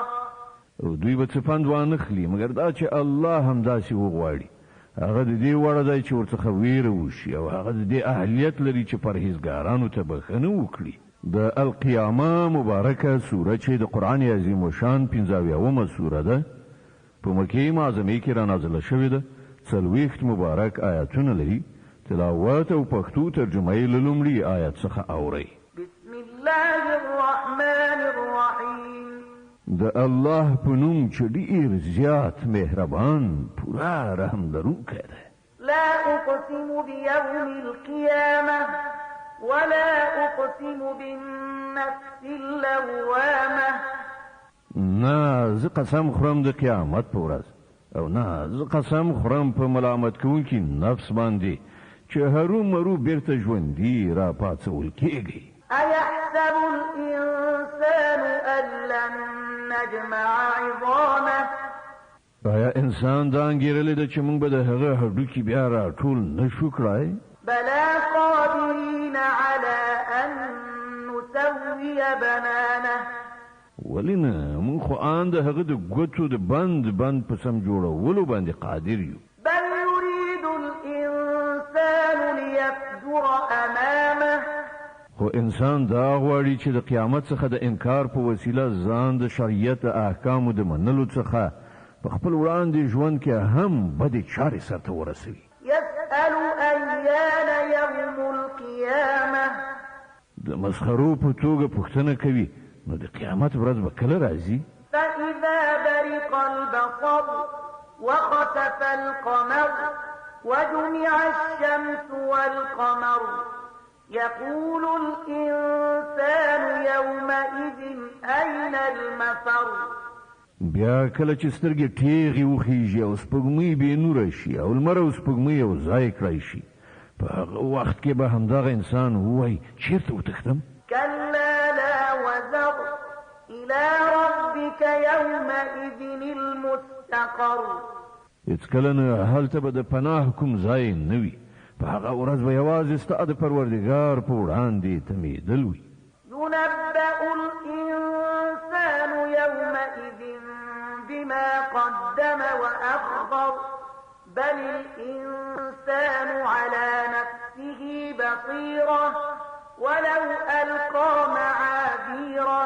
او دوی به څه پند وانخلي مګر دا چې الله همداسې وغواړي هغه د دې وړه دی چې ورڅخه ویره وشي او هغه د دې اهلیت لري چې پرهیزګارانو ته بخښنه وکړي د القیامه مبارکه سوره چې د قرآن عظیم الشان 15 سوره ده په مکې معظمې کې را نازله شوې ده 40 مبارک آیاتونه لري تلاوت او پښتو ترجمه یې له لومړي آیت څخه اورئ بسم الله الرحمن الرحيم د الله په نوم چې ډېر زیات مهربان پوره رحم لرونکی دی لا أقسم بيوم القيامة ولا أقسم بالنفس اللوامة نه زه قسم خورم د قیامت په ورځ او نه زه قسم خورم په ملامت کوونکي نفس باندې چې هرومرو بیرته ژوندي را پاڅول کېږي أيحسب الإنسان أن لن نجمع عظامه آیا انسان دا انګیرلی ده چې موږ به د هغه هډوکي بیا راټول نه شو کړای بلى قادرين على أن نسوي يؤدي بنانه ولې نه موږ خو ان د هغه د ګوتو د بند په سم جوړولو باندې قادر یو. بل يريد الإنسان ليفجر أمامه خو انسان دا غواړي چې د قیامت څخه د انکار په وسیله ځان د شریعت احکامو د منلو څخه په خپل وړاندې ژوند کې هم بدې چارې سرته ورسوي. يسأل أيان يوم القيامة د مسخرو په توګه پوښتنه کوي نو د قیامت ورځ به کله راځي؟ فإذا برق البصر وخسف القمر وجمع الشمس والقمر يقول الإنسان يومئذ أين المفر. بیا کله چې سترګې ټیغې وخیږي او سپوږمۍ بې نوره شي او لمر او سپوږمۍ یو ځای کړی شي په هغه وخت کې به همدغه انسان ووایي چیرته وتښتم؟ كلا لا وزر إلى ربك يومئذ المستقر. هېڅکله نه هلته به د پناه کوم ځای نه وي. په هغه ورځ به یوازې ستا د پروردګار په وړاندې تمېدل وي. ينبأ الإنسان يومئذ بما قدم وأخر بل الإنسان على نفسه بصيرة ولو ألقى معاذيره.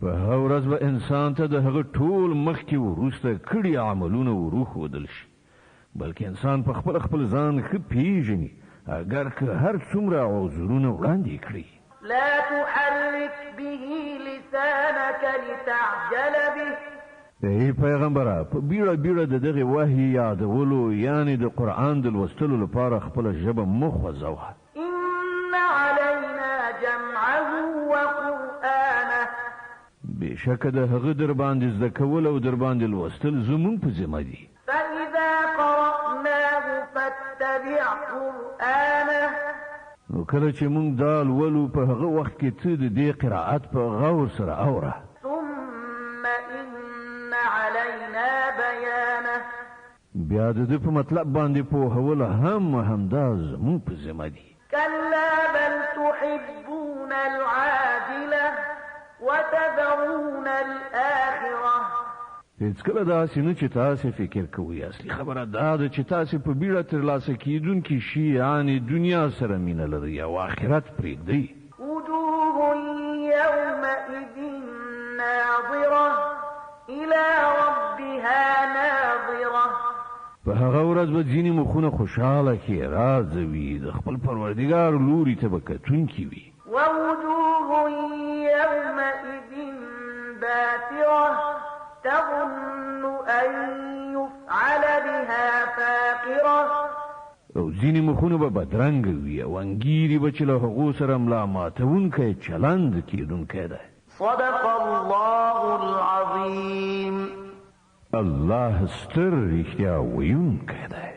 په هغه ورځ به انسان ته د هغه ټول مخکې وروسته کړي عملونه وروښودل شي، بلکې انسان په خپل ځان ښه پیژني اگر که هر څومره عذرونه وړاندې کړي. لا تحرك به لسانك لتعجل به. ای پیغمبره په بیړه د دغه وحی یادولو یعنی د قرآن د لوستلو لپاره خپل ژبه مه خوځوه. إن علينا جمعه وقرآنه. بېشکه د هغه در باندې زده کول او در باندې لوستل زموږ په ذمه دي. فإذا قرأناه فاتبع قرآنه. نو کله چې موږ دا لولو په هغه وخت کې ته د دې قرائت په غور سره اوره. ثم إن علينا بيانه. بیا د دې په مطلب باندې پوهول همدا زموږ په ذمه دي. كلا بل تحبون العاجلة وتذرون الآخرة. هېڅکله داسې نه چې تاسې فکر کوئ. اصلي خبره دا ده چې تاسې په بیړه ترلاسه کیدونکي شي یعنې دنیا سره مینه لرئ او آخرت پرېږدئ. وجوه يومئذ ناظرة إلى ربها ناظرة. په هغه ورځ به ځینې مخونه خوشحاله ښېرازه وي، د خپل پروردګار لوري ته به کتونکي وي. ووجوه يومئذ باسرة تظن أن يفعل بها فاقرة. او ځینې مخونه به بدرنګه وي او انګیري به چې له هغو سره ملا ماتونکی چلند کېدونکی دی. صدق الله العظيم. الله ستر رښتیا ویونکی دی.